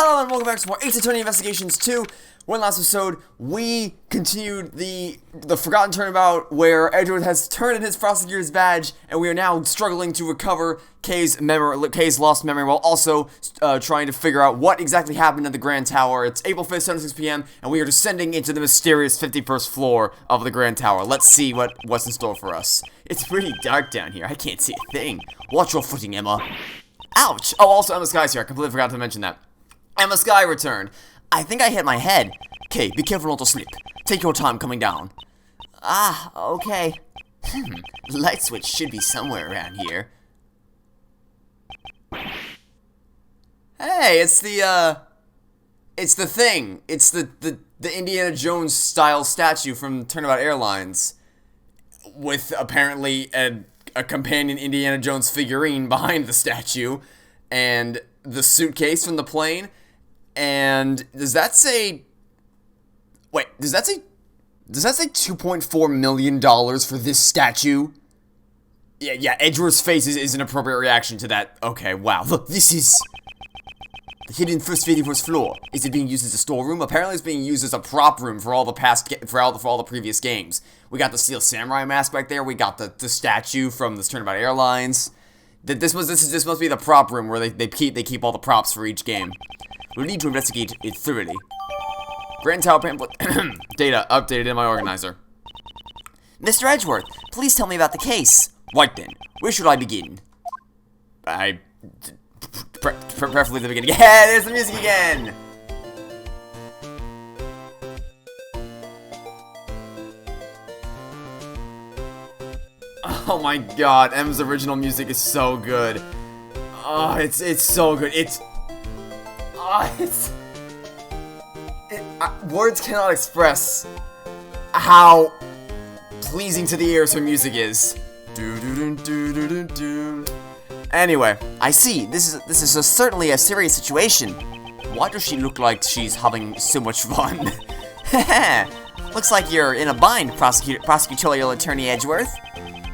Hello and welcome back to more Ace Attorney Investigations 2. One last episode, we continued the Forgotten Turnabout where Edgeworth has turned in his Prosecutor's badge and we are now struggling to recover Kay's lost memory while also trying to figure out what exactly happened at the Grand Tower. It's April 5th, 7:06 p.m. and we are descending into the mysterious 51st floor of the Grand Tower. Let's see what's in store for us. It's pretty dark down here. I can't see a thing. Watch your footing, Emma. Ouch! Oh, also Emma Sky's here. I completely forgot to mention that. Emma Sky returned. I think I hit my head. Okay, be careful not to slip. Take your time coming down. Ah, okay. The light switch should be somewhere around here. Hey, it's the thing. It's the Indiana Jones style statue from Turnabout Airlines. With apparently a companion Indiana Jones figurine behind the statue. And the suitcase from the plane. And does that say $2.4 million for this statue? Yeah, Edgeworth's face is an appropriate reaction to that. Okay, wow. Look, this is the hidden first 51st floor. Is it being used as a storeroom? Apparently it's being used as a prop room for all the previous games. We got the Steel Samurai mask back there. We got the statue from the Turnabout Airlines. This must be the prop room where they keep all the props for each game. We'll need to investigate it thoroughly. Grand Tower pamphlet data updated in my organizer. Mr. Edgeworth, please tell me about the case. Right then, where should I begin? Preferably the beginning. Yeah, there's the music again! Oh my god, M's original music is so good. Oh, it's so good. Words cannot express how pleasing to the ears her music is. Anyway, I see. This is certainly a serious situation. Why does she look like she's having so much fun? Looks like you're in a bind, prosecutorial attorney Edgeworth.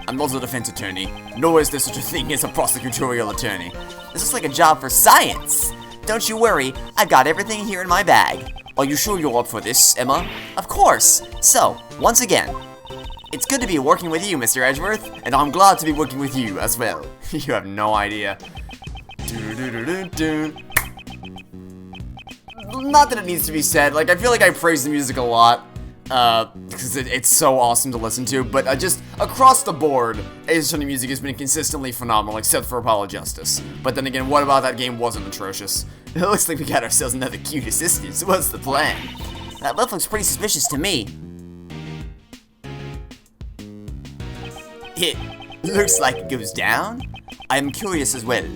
I'm not a defense attorney, nor is there such a thing as a prosecutorial attorney. This looks like a job for science. Don't you worry, I've got everything here in my bag. Are you sure you're up for this, Emma? Of course. So, once again, it's good to be working with you, Mr. Edgeworth. And I'm glad to be working with you as well. You have no idea. Not that it needs to be said, like, I feel like I praise the music a lot. Because it's so awesome to listen to, but just across the board, Ace Attorney music has been consistently phenomenal, except for Apollo Justice. But then again, what about that game wasn't atrocious? It looks like we got ourselves another cute assistant, so what's the plan? That lift looks pretty suspicious to me. It looks like it goes down. I am curious as well.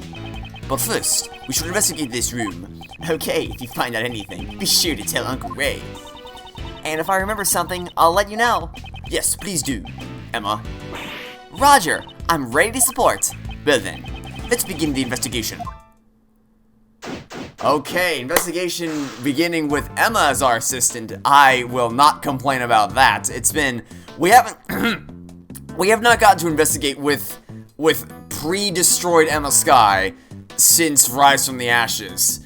But first, we should investigate this room. Okay, if you find out anything, be sure to tell Uncle Ray. And if I remember something, I'll let you know. Yes, please do, Emma. Roger, I'm ready to support. Well then, let's begin the investigation. Okay, investigation beginning with Emma as our assistant. I will not complain about that. We have not gotten to investigate with pre-destroyed Emma Sky since Rise from the Ashes.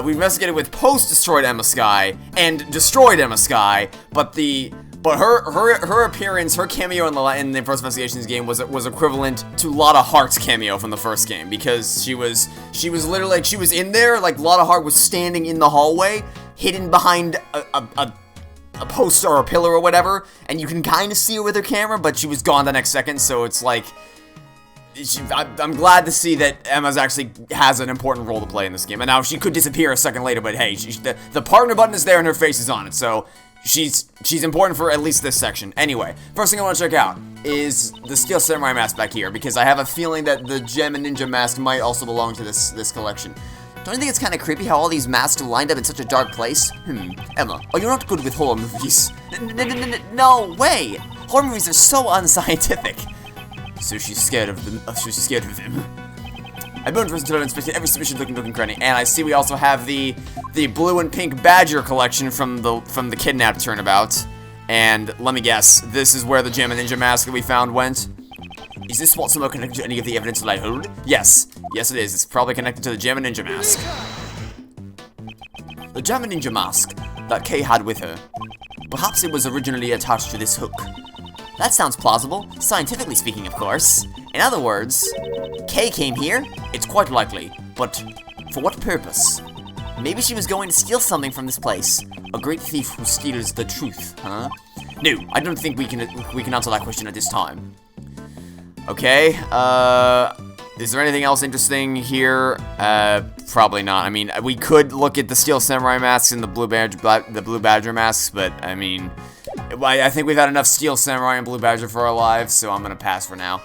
We investigated with post-destroyed Emma Sky and destroyed Emma Sky, but her appearance, her cameo in the first investigations game was equivalent to Lotta Hart's cameo from the first game, because she was literally like, she was in there, like Lotta Hart was standing in the hallway, hidden behind a poster or a pillar or whatever, and you can kind of see her with her camera, but she was gone the next second, so it's like, I'm glad to see that Emma's actually has an important role to play in this game. And now she could disappear a second later, but hey, the partner button is there and her face is on it, so she's important for at least this section. Anyway, first thing I want to check out is the Steel Samurai mask back here, because I have a feeling that the Gem and Ninja mask might also belong to this collection. Don't you think it's kind of creepy how all these masks are lined up in such a dark place? Emma, are you not good with horror movies? No way! Horror movies are so unscientific. So she's scared of them. I've been interested in inspecting every submission looking cranny, and I see we also have the blue and pink Badger collection from the kidnapped Turnabout. And let me guess, this is where the Gem and Ninja mask that we found went. Is this spot somehow connected to any of the evidence that I hold? Yes. Yes, it is. It's probably connected to the Gem and Ninja mask. the German ninja mask that Kay had with her. Perhaps it was originally attached to this hook. That sounds plausible, scientifically speaking, of course. In other words, Kay came here? It's quite likely, but for what purpose? Maybe she was going to steal something from this place. A great thief who steals the truth, huh? No, I don't think we can answer that question at this time. Okay, is there anything else interesting here? Probably not. I mean, we could look at the Steel Samurai masks and the Blue Badger masks, but I mean, I think we've had enough Steel Samurai and Blue Badger for our lives, so I'm gonna pass for now.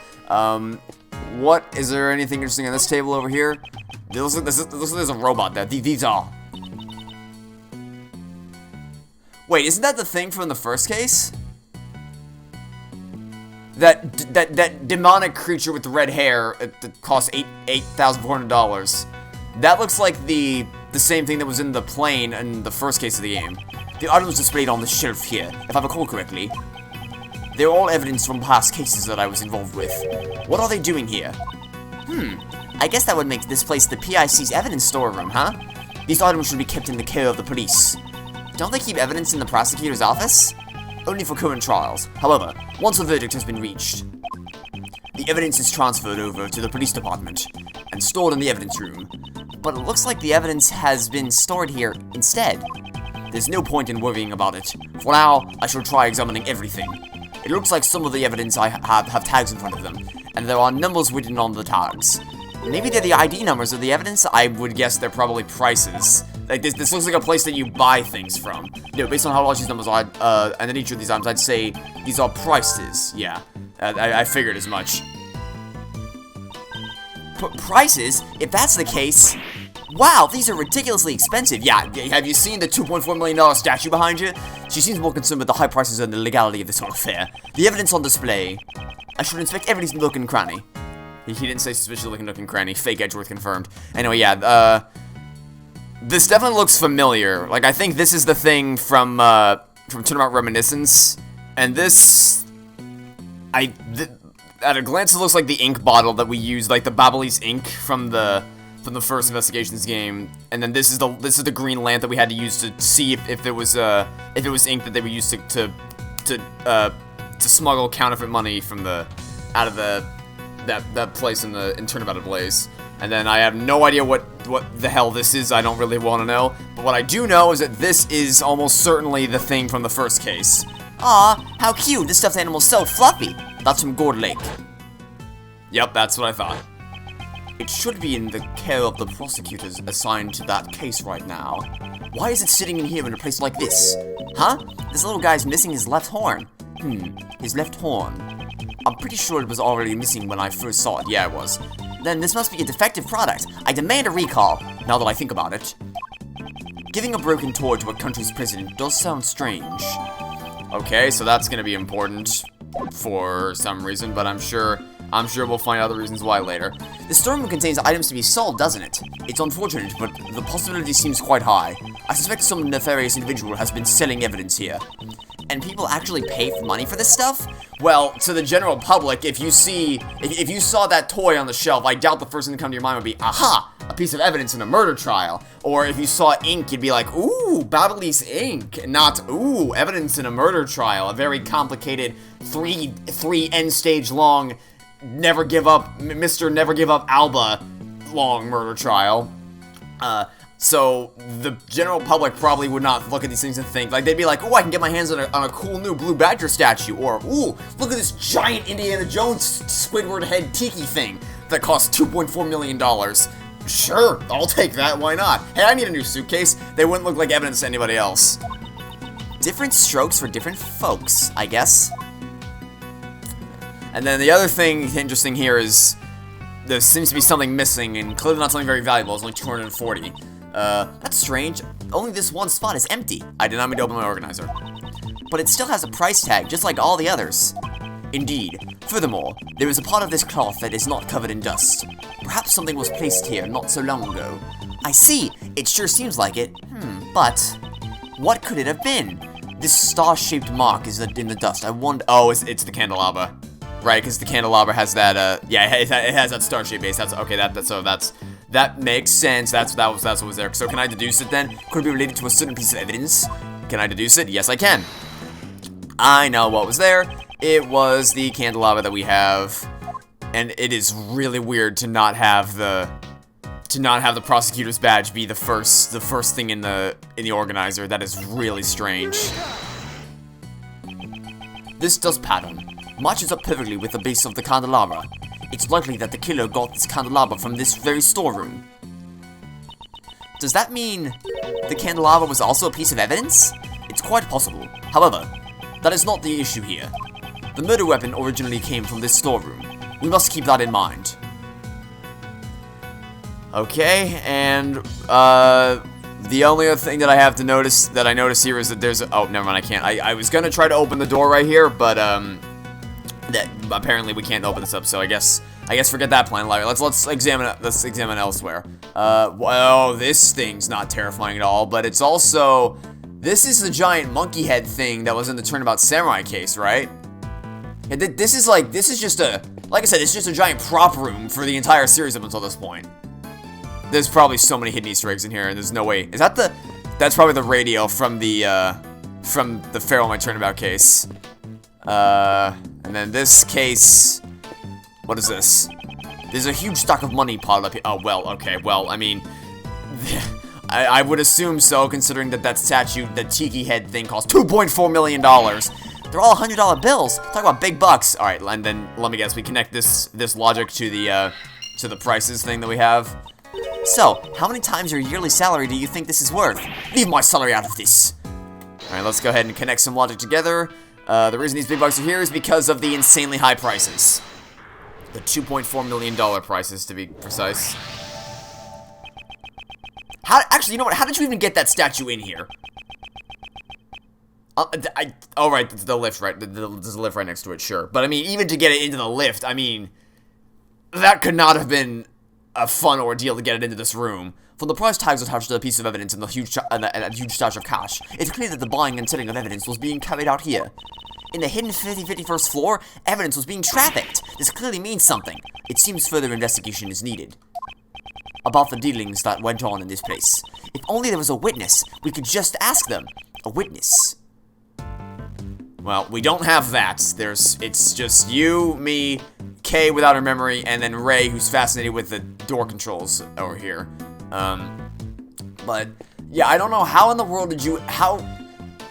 What is there anything interesting on this table over here? Looks like there's a robot there. These are. Wait, isn't that the thing from the first case? That demonic creature with the red hair that costs $8,400. That looks like the same thing that was in the plane in the first case of the game. The items displayed on the shelf here, if I recall correctly, they're all evidence from past cases that I was involved with. What are they doing here? I guess that would make this place the PIC's evidence storeroom, huh? These items should be kept in the care of the police. Don't they keep evidence in the prosecutor's office? Only for current trials. However, once a verdict has been reached, the evidence is transferred over to the police department and stored in the evidence room. But it looks like the evidence has been stored here instead. There's no point in worrying about it. For now, I shall try examining everything. It looks like some of the evidence I have tags in front of them, and there are numbers written on the tags. Maybe they're the ID numbers of the evidence? I would guess they're probably prices. Like, this looks like a place that you buy things from. No, based on how large these numbers are, and the nature of these items, I'd say these are prices. Yeah, I figured as much. Prices? If that's the case... Wow, these are ridiculously expensive. Yeah, have you seen the $2.4 million statue behind you? She seems more concerned with the high prices and the legality of this whole affair. The evidence on display. I should inspect every nook and cranny. He didn't say suspicious looking nook and cranny. Fake Edgeworth confirmed. Anyway, yeah, this definitely looks familiar. Like, I think this is the thing from Turnabout Reminiscence. And this... at a glance, it looks like the ink bottle that we used, like the Babyliss ink from the first Investigations game. And then this is the green lamp that we had to use to see if it was ink that they were used to smuggle counterfeit money from out of that place in Turnabout Ablaze. And then I have no idea what the hell this is. I don't really want to know. But what I do know is that this is almost certainly the thing from the first case. Aw, how cute! This stuffed animal's so fluffy. That's from Gourd Lake. Yep, that's what I thought. It should be in the care of the prosecutors assigned to that case right now. Why is it sitting in here in a place like this? Huh? This little guy's missing his left horn. His left horn. I'm pretty sure it was already missing when I first saw it. Yeah, it was. Then this must be a defective product. I demand a recall. Now that I think about it. Giving a broken toy to a country's president does sound strange. Okay, so that's gonna be important for some reason, but I'm sure we'll find out the reasons why later. The storeroom contains items to be sold, doesn't it? It's unfortunate, but the possibility seems quite high. I suspect some nefarious individual has been selling evidence here. And people actually pay money for this stuff? Well, to the general public, if you saw that toy on the shelf, I doubt the first thing to come to your mind would be, aha, a piece of evidence in a murder trial. Or if you saw ink, you'd be like, ooh, Babyliss ink. Not, ooh, evidence in a murder trial. A very complicated, three end-stage long, never give up, Mr. Never Give Up Alba long murder trial. So the general public probably would not look at these things and think, like, they'd be like, oh, I can get my hands on a cool new Blue Badger statue, or, ooh, look at this giant Indiana Jones Squidward head tiki thing that costs $2.4 million. Sure, I'll take that, why not? Hey, I need a new suitcase. They wouldn't look like evidence to anybody else. Different strokes for different folks, I guess. And then the other thing interesting here is there seems to be something missing, and clearly not something very valuable. It's only 240. That's strange. Only this one spot is empty. I did not mean to open my organizer. But it still has a price tag, just like all the others. Indeed. Furthermore, there is a part of this cloth that is not covered in dust. Perhaps something was placed here not so long ago. I see. It sure seems like it. But what could it have been? This star-shaped mark is in the dust. I wonder. Oh, it's the candelabra, right? Because the candelabra has that. Yeah, it has that star-shaped base. That's okay. That makes sense. That's what was there. So can I deduce it then? Could it be related to a certain piece of evidence? Can I deduce it? Yes, I can. I know what was there. It was the candelabra that we have, and it is really weird to not have the prosecutor's badge be the first thing in the organizer. That is really strange. This does pattern. Matches up perfectly with the base of the candelabra. It's likely that the killer got this candelabra from this very storeroom. Does that mean the candelabra was also a piece of evidence? It's quite possible. However, that is not the issue here. The murder weapon originally came from this storeroom. We must keep that in mind. Okay, and the only other thing that I have to notice, that I notice here, is that there's a, oh, never mind, I can't. I was gonna try to open the door right here, but that apparently we can't open this up. So I guess forget that plan. Let's examine elsewhere. Well, this thing's not terrifying at all, but it's also, this is the giant monkey head thing that was in the Turnabout Samurai case, right? And this is just a, like I said, it's just a giant prop room for the entire series up until this point. There's probably so many hidden Easter eggs in here, and there's no way. Is that the, that's probably the radio from the Pharaoh My Turnabout case. And then this case, what is this? There's a huge stock of money piled up here. Oh, well, okay, well, I mean, I would assume so, considering that statue, the tiki head thing, cost $2.4 million. They're all $100 bills. Talk about big bucks. All right, and then let me guess, we connect this logic to the prices thing that we have. So, how many times your yearly salary do you think this is worth? Leave my salary out of this. All right, let's go ahead and connect some logic together. The reason these big bucks are here is because of the insanely high prices. The $2.4 million prices, to be precise. Actually, you know what? How did you even get that statue in here? Oh, right, the lift, right? There's a lift right next to it, sure. But, I mean, even to get it into the lift, I mean, that could not have been a fun ordeal to get it into this room. From the price tags attached to the piece of evidence and the huge stash of cash, it's clear that the buying and selling of evidence was being carried out here. In the hidden 51st floor, evidence was being trafficked. This clearly means something. It seems further investigation is needed about the dealings that went on in this place. If only there was a witness, we could just ask them. A witness. Well, we don't have that. It's just you, me, Kay without her memory, and then Ray, who's fascinated with the door controls over here. But, yeah, I don't know, how in the world did you,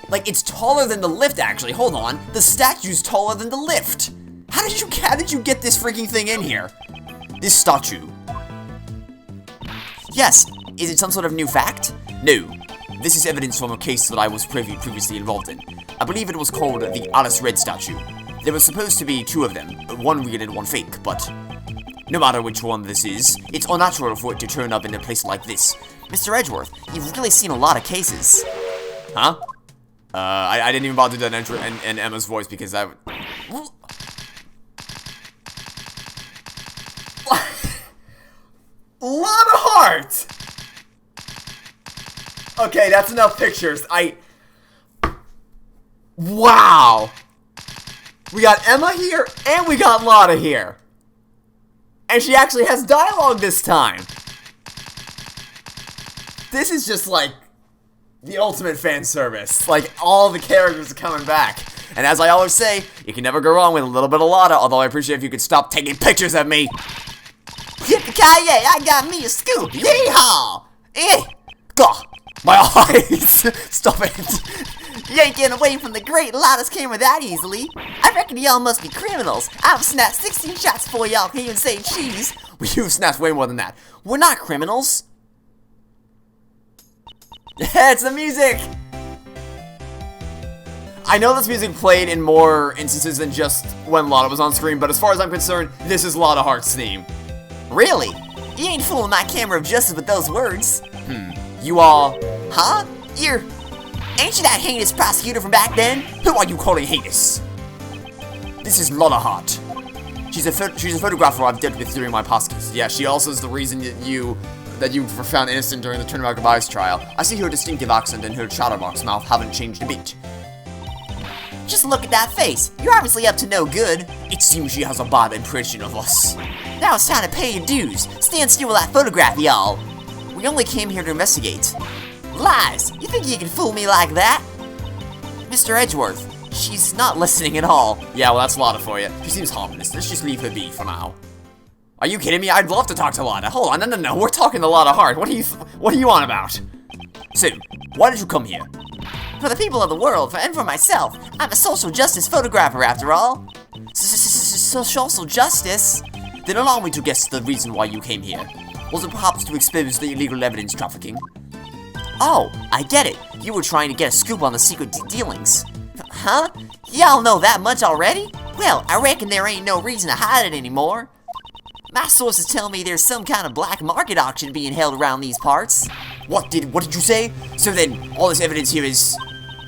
like, it's taller than the lift, actually. Hold on. The statue's taller than the lift. How did you get this freaking thing in here? This statue. Yes. Is it some sort of new fact? No. This is evidence from a case that I was previously involved in. I believe it was called the Alice Red statue. There was supposed to be two of them, one real and one fake, but no matter which one this is, it's unnatural for it to turn up in a place like this. Mr. Edgeworth, you've really seen a lot of cases. Huh? I didn't even bother to do that in Emma's voice because I... Lot of heart! Okay, that's enough pictures. Wow! We got Emma here, and we got Lotta here. And she actually has dialogue this time. This is just like the ultimate fan service. Like, all the characters are coming back. And as I always say, you can never go wrong with a little bit of Lotta, although I appreciate if you could stop taking pictures of me. Yippee-ki-yay, I got me a scoop. Yeehaw! Eh! Gah! My eyes! Stop it! You ain't getting away from the great Lotta's camera that easily. I reckon y'all must be criminals. I've snapped 16 shots before y'all can even say cheese. Well, you've snapped way more than that. We're not criminals. Yeah, it's the music! I know this music played in more instances than just when Lotta was on screen, but as far as I'm concerned, this is Lotta Hart's theme. Really? You ain't fooling my camera of justice with those words. You all... Huh? Ain't you that heinous prosecutor from back then? Who are you calling heinous? This is Lotta Hart. She's a photographer I've dealt with during my past cases. Yeah, she also is the reason that you were found innocent during the Turnabout Goodbyes trial. I see her distinctive accent and her chatterbox mouth haven't changed a bit. Just look at that face. You're obviously up to no good. It seems she has a bad impression of us. Now it's time to pay your dues. Stand still with that photograph, y'all. We only came here to investigate. Lies! You think you can fool me like that? Mr. Edgeworth, she's not listening at all. Yeah, well, that's Lotta for you. She seems harmless. Let's just leave her be for now. Are you kidding me? I'd love to talk to Lotta. Hold on, no. We're talking to Lotta hard. What are you on about? So, why did you come here? For the people of the world, and for myself. I'm a social justice photographer, after all. Social justice? Then allow me to guess the reason why you came here. Was it perhaps to expose the illegal evidence trafficking? Oh, I get it. You were trying to get a scoop on the secret dealings. Huh? Y'all know that much already? Well, I reckon there ain't no reason to hide it anymore. My sources tell me there's some kind of black market auction being held around these parts. What did you say? So then, all this evidence here is...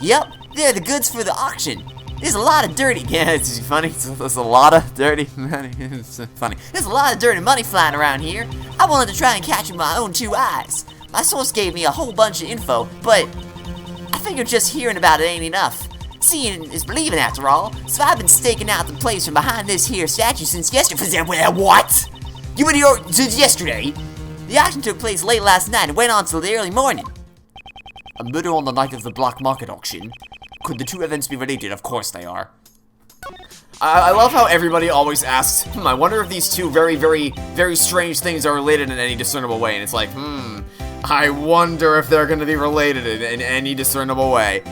Yep, they're the goods for the auction. There's a lot of dirty... Yeah, it's funny. There's a lot of dirty money. It's funny. There's a lot of dirty money flying around here. I wanted to try and catch it with my own 2 eyes. My source gave me a whole bunch of info, but I figured just hearing about it ain't enough. Seeing is believing, after all. So I've been staking out the place from behind this here statue since yesterday. What? You been here since yesterday? The auction took place late last night and went on till the early morning. A murder on the night of the black market auction? Could the 2 events be related? Of course they are. I love how everybody always asks, I wonder if these 2 very, very, very strange things are related in any discernible way. And it's like, I wonder if they're going to be related in any discernible way.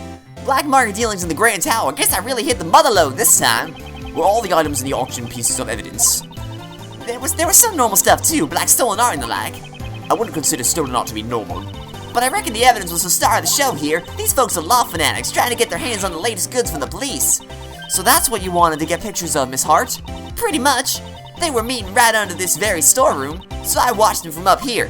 Black market dealings in the Grand Tower. Guess I really hit the mother lode this time. Were all the items in the auction pieces of evidence? There was some normal stuff too, but like stolen art and the like. I wouldn't consider stolen art to be normal. But I reckon the evidence was the star of the show here. These folks are law fanatics trying to get their hands on the latest goods from the police. So that's what you wanted to get pictures of, Miss Hart? Pretty much. They were meeting right under this very storeroom, so I watched them from up here.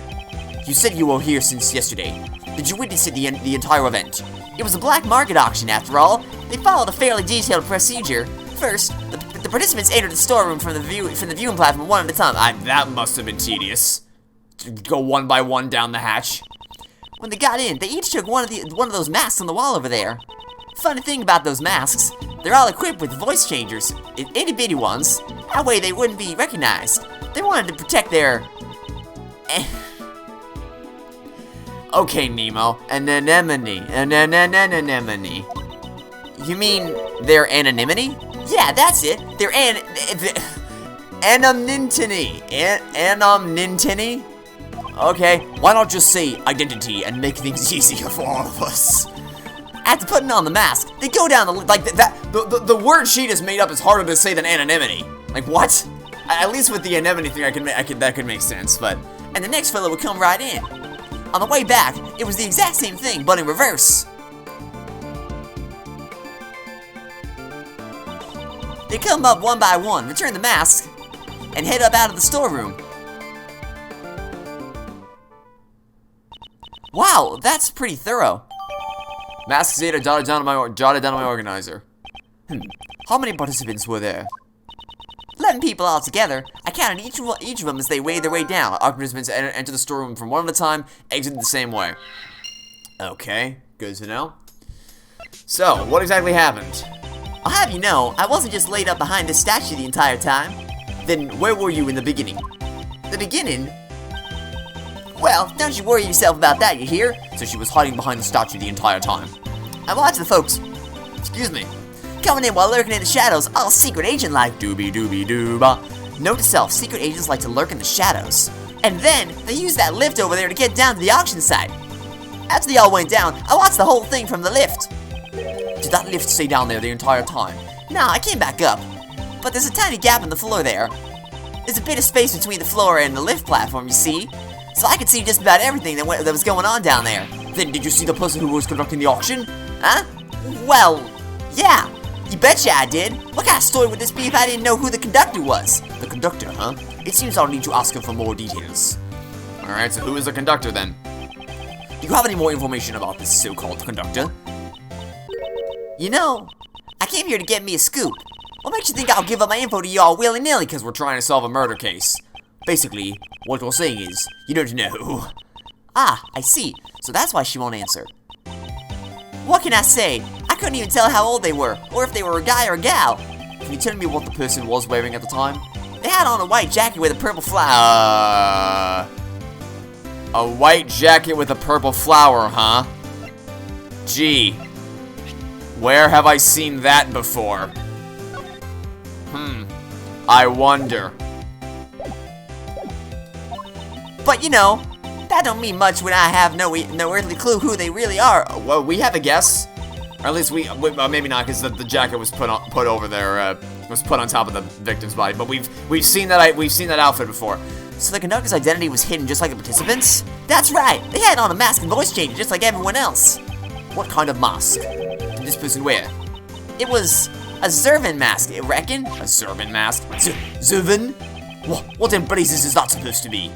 You said you were here since yesterday. Did you witness the entire event? It was a black market auction, after all. They followed a fairly detailed procedure. First, the participants entered the storeroom from the viewing platform one at a time. That must have been tedious. To go one by one down the hatch. When they got in, they each took one of those masks on the wall over there. Funny thing about those masks, they're all equipped with voice changers, itty bitty ones. That way they wouldn't be recognized. They wanted to protect their... Okay, Nemo. Anemone. Anemone. You mean their anonymity? Yeah, that's it. Their anonymity. Anonymity? Okay, why not just say identity and make things easier for all of us? After putting on the mask, they go down the word sheet is made up is harder to say than anonymity. Like what? At least with the anonymity thing, that could make sense. But and the next fellow would come right in. On the way back, it was the exact same thing, but in reverse. They come up one by one, return the mask, and head up out of the storeroom. Wow, that's pretty thorough. Masks data jotted down on my organizer. How many participants were there? 11 people altogether. I counted each of them as they weighed their way down. Our participants enter the storeroom from one at a time, exited the same way. Okay, good to know. So, what exactly happened? I'll have you know, I wasn't just laid up behind this statue the entire time. Then, where were you in the beginning? The beginning? Well, don't you worry yourself about that, you hear? So she was hiding behind the statue the entire time. I watched the folks, excuse me, coming in while lurking in the shadows, all secret agent-like. Doobie-doobie-dooba. Note to self, secret agents like to lurk in the shadows. And then, they use that lift over there to get down to the auction site. After they all went down, I watched the whole thing from the lift. Did that lift stay down there the entire time? Nah, I came back up. But there's a tiny gap in the floor there. There's a bit of space between the floor and the lift platform, you see? So I could see just about everything that was going on down there. Then did you see the person who was conducting the auction? Huh? Well, yeah. You betcha I did. What kind of story would this be if I didn't know who the conductor was? The conductor, huh? It seems I'll need to ask him for more details. Alright, so who is the conductor then? Do you have any more information about this so-called conductor? You know, I came here to get me a scoop. What makes you think I'll give up my info to y'all willy-nilly? Because we're trying to solve a murder case. Basically, what we're saying is, you don't know. Ah, I see. So that's why she won't answer. What can I say? I couldn't even tell how old they were, or if they were a guy or a gal. Can you tell me what the person was wearing at the time? They had on a white jacket with a purple flower. A white jacket with a purple flower, huh? Gee. Where have I seen that before? I wonder. But you know, that don't mean much when I have no earthly clue who they really are. Well, we have a guess. Or at least maybe not, because the jacket was put over there, was put on top of the victim's body. But we've seen that outfit before. So the conductor's identity was hidden just like the participants? That's right. They had on a mask and voice changer just like everyone else. What kind of mask did this person wear? It was a Zervin mask, I reckon. A Zervin mask? Zervin? What in blazes is that supposed to be?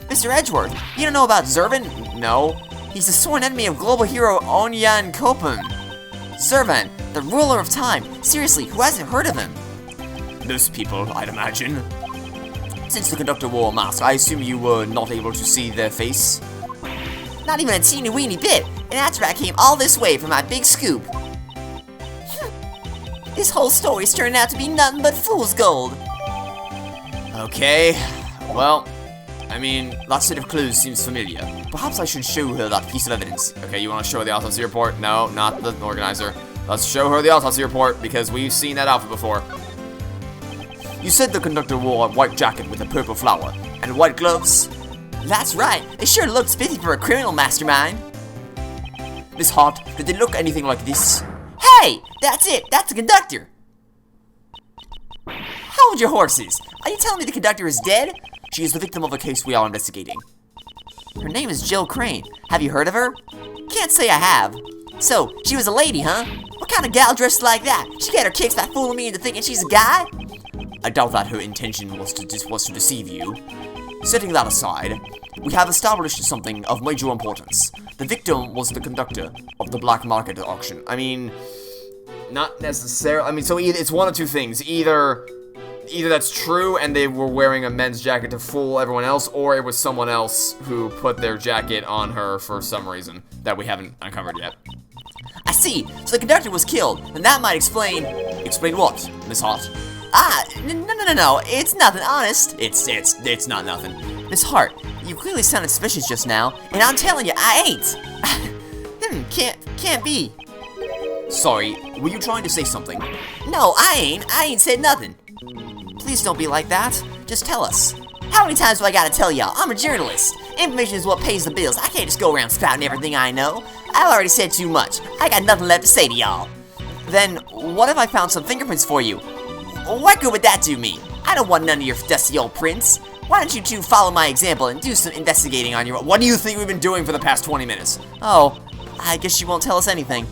Mr. Edgeworth, you don't know about Zervin? No. He's the sworn enemy of global hero Onyan Kopun. Zervan, the ruler of time. Seriously, who hasn't heard of him? Most people, I'd imagine. Since the conductor wore a mask, I assume you were not able to see their face? Not even a teeny weeny bit, and after I came all this way for my big scoop. This whole story's turned out to be nothing but fool's gold. Okay, well, I mean, that set of clues seems familiar. Perhaps I should show her that piece of evidence. Okay, you want to show her the autopsy report? No, not the organizer. Let's show her the autopsy report, because we've seen that outfit before. You said the conductor wore a white jacket with a purple flower, and white gloves? That's right, they sure looked spiffy for a criminal mastermind. Miss Hart, did they look anything like this? Hey, that's it, that's the conductor. Hold your horses. Are you telling me the conductor is dead? She is the victim of a case we are investigating. Her name is Jill Crane. Have you heard of her? Can't say I have. So, she was a lady, huh? What kind of gal dressed like that? She got her kicks by fooling me into thinking she's a guy? I doubt that her intention was to deceive you. Setting that aside, we have established something of major importance. The victim was the conductor of the black market auction. I mean, not necessarily. I mean, so it's one of two things. Either that's true and they were wearing a men's jacket to fool everyone else, or it was someone else who put their jacket on her for some reason that we haven't uncovered yet. I see. So the conductor was killed, and that might explain... Explain what, Miss Hart? No. It's nothing, honest. It's not nothing. Miss Hart, you clearly sounded suspicious just now, and I'm telling you, I ain't. Can't be. Sorry, were you trying to say something? No, I ain't said nothing. Please don't be like that. Just tell us. How many times do I gotta tell y'all? I'm a journalist. Information is what pays the bills. I can't just go around spouting everything I know. I've already said too much. I got nothing left to say to y'all. Then, what if I found some fingerprints for you? What good would that do me? I don't want none of your dusty old prints. Why don't you two follow my example and do some investigating on your own? What do you think we've been doing for the past 20 minutes? Oh, I guess you won't tell us anything.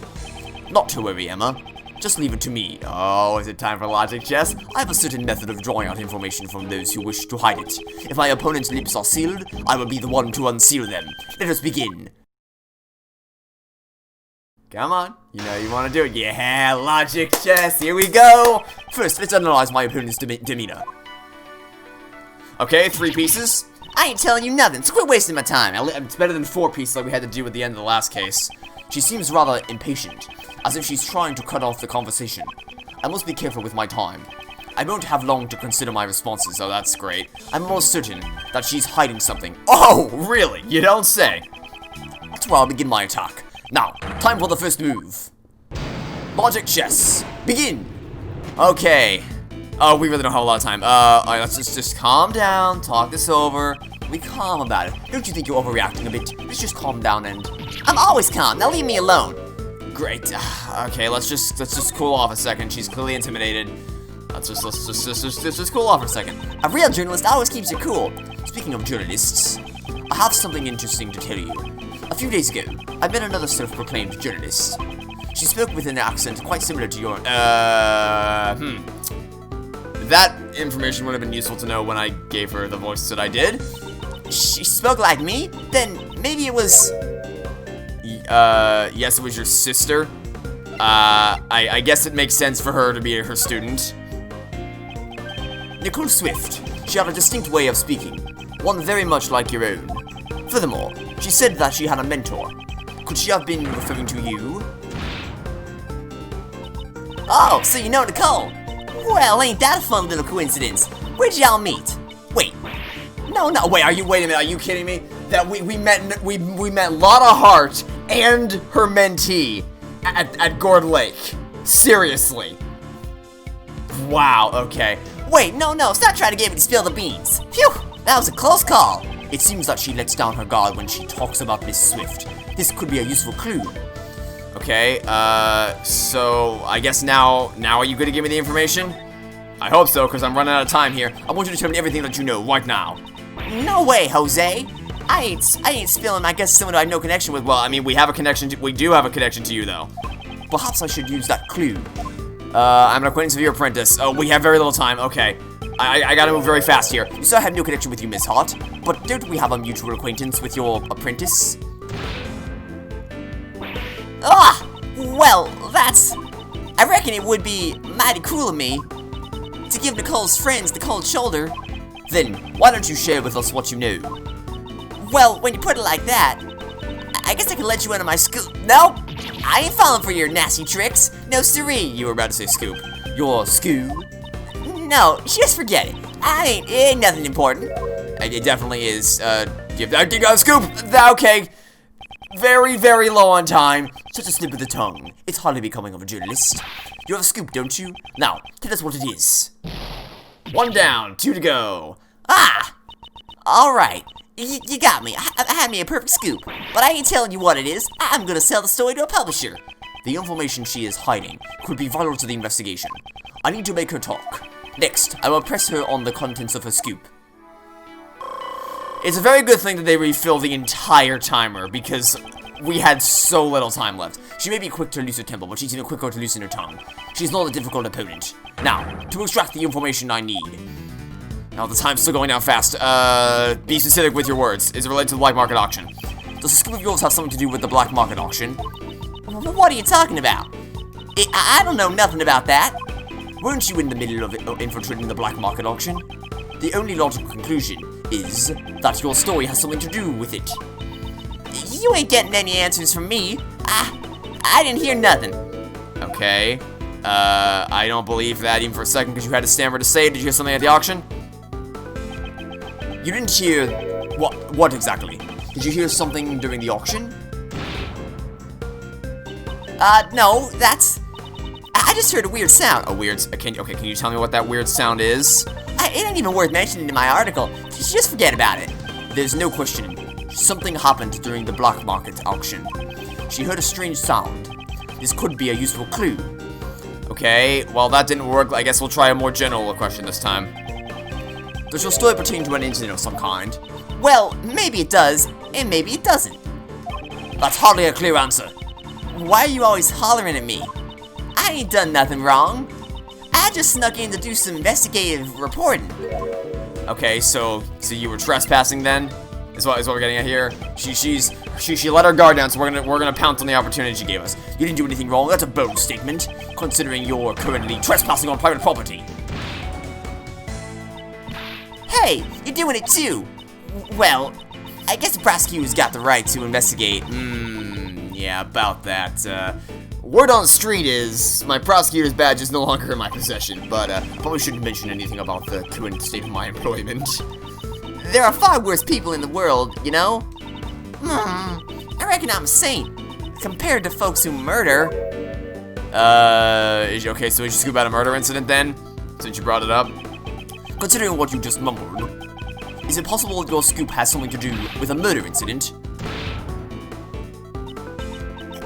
Not to worry, Emma. Just leave it to me. Oh, is it time for logic chess? I have a certain method of drawing out information from those who wish to hide it. If my opponent's lips are sealed, I will be the one to unseal them. Let us begin. Come on. You know you want to do it. Yeah, logic chess. Here we go. First, let's analyze my opponent's demeanor. Okay, 3 pieces. I ain't telling you nothing, so quit wasting my time. It's better than 4 pieces like we had to do at the end of the last case. She seems rather impatient, as if she's trying to cut off the conversation. I must be careful with my time. I won't have long to consider my responses, so that's great. I'm almost certain that she's hiding something. Oh, really? You don't say. That's where I'll begin my attack. Now, time for the first move. Logic chess. Begin. Okay. Oh, we really don't have a lot of time. Alright, let's just calm down, talk this over. Be calm about it. Don't you think you're overreacting a bit? Let's just calm down and... I'm always calm. Now leave me alone. Great. Okay, let's just cool off a second. She's clearly intimidated. Let's just cool off for a second. A real journalist always keeps it cool. Speaking of journalists, I have something interesting to tell you. A few days ago, I met another self-proclaimed journalist. She spoke with an accent quite similar to your... That information would have been useful to know when I gave her the voice that I did. She spoke like me? Then maybe it was... Yes, it was your sister. I guess it makes sense for her to be her student. Nicole Swift. She had a distinct way of speaking, one very much like your own. Furthermore, she said that she had a mentor. Could she have been referring to you? Oh, so you know Nicole. Well, ain't that a fun little coincidence? Where'd y'all meet? Wait. No, wait a minute, are you kidding me? That we met Lotta Hart and her mentee at Gourd Lake. Seriously. Wow, okay. Wait, no, stop trying to get me to spill the beans. Phew, that was a close call. It seems that she lets down her guard when she talks about Miss Swift. This could be a useful clue. Okay, so I guess now are you gonna give me the information? I hope so, because I'm running out of time here. I want you to tell me everything that you know right now. No way, Jose. I ain't spilling, I guess, someone I have no connection with. Well, I mean, we do have a connection to you, though. Perhaps I should use that clue. I'm an acquaintance of your apprentice. Oh, we have very little time. Okay. I gotta move very fast here. You said I had no connection with you, Miss Hart. But don't we have a mutual acquaintance with your apprentice? Ah! Well, that's... I reckon it would be mighty cruel of me to give Nicole's friends the cold shoulder. Then, why don't you share with us what you know? Well, when you put it like that, I guess I can let you into my scoop. Nope! I ain't falling for your nasty tricks. No siree. You were about to say scoop. Your scoop? No, just forget it. It ain't nothing important. It definitely is. You got a scoop? Okay. Very, very low on time. Such a slip of the tongue. It's hardly becoming of a journalist. You have a scoop, don't you? Now, tell us what it is. 1 down, 2 to go. Ah! Alright. You got me. I had me a perfect scoop. But I ain't telling you what it is. I'm gonna sell the story to a publisher. The information she is hiding could be vital to the investigation. I need to make her talk. Next, I will press her on the contents of her scoop. It's a very good thing that they refill the entire timer, because we had so little time left. She may be quick to lose her temper, but she's even quicker to loosen her tongue. She's not a difficult opponent. Now, to extract the information I need. Now, the time's still going down fast. Be specific with your words. Is it related to the black market auction? Does the scoop of yours have something to do with the black market auction? What are you talking about? I don't know nothing about that. Weren't you in the middle of infiltrating the black market auction? The only logical conclusion is that your story has something to do with it. You ain't getting any answers from me. I didn't hear nothing. Okay. I don't believe that even for a second because you had to stammer to say it. Did you hear something at the auction? You didn't hear... What exactly? Did you hear something during the auction? No, that's... I just heard a weird sound. Can you tell me what that weird sound is? It ain't even worth mentioning in my article. Just forget about it. There's no question. Something happened during the black market auction. She heard a strange sound. This could be a useful clue. Okay, well that didn't work. I guess we'll try a more general question this time. Does your story pertain to an incident of some kind? Well, maybe it does, and maybe it doesn't. That's hardly a clear answer. Why are you always hollering at me? I ain't done nothing wrong. I just snuck in to do some investigative reporting. Okay, so you were trespassing then? Is what we're getting at here. She let her guard down, so we're gonna pounce on the opportunity she gave us. You didn't do anything wrong. That's a bold statement, considering you're currently trespassing on private property. Hey, you're doing it too. Well, I guess the prosecutor's got the right to investigate. Yeah, about that. Word on the street is my prosecutor's badge is no longer in my possession, but probably shouldn't mention anything about the current state of my employment. There are far worse people in the world, you know? I reckon I'm a saint, compared to folks who murder. Okay, so we should scoop out a murder incident then, since you brought it up. Considering what you just mumbled, is it possible your scoop has something to do with a murder incident?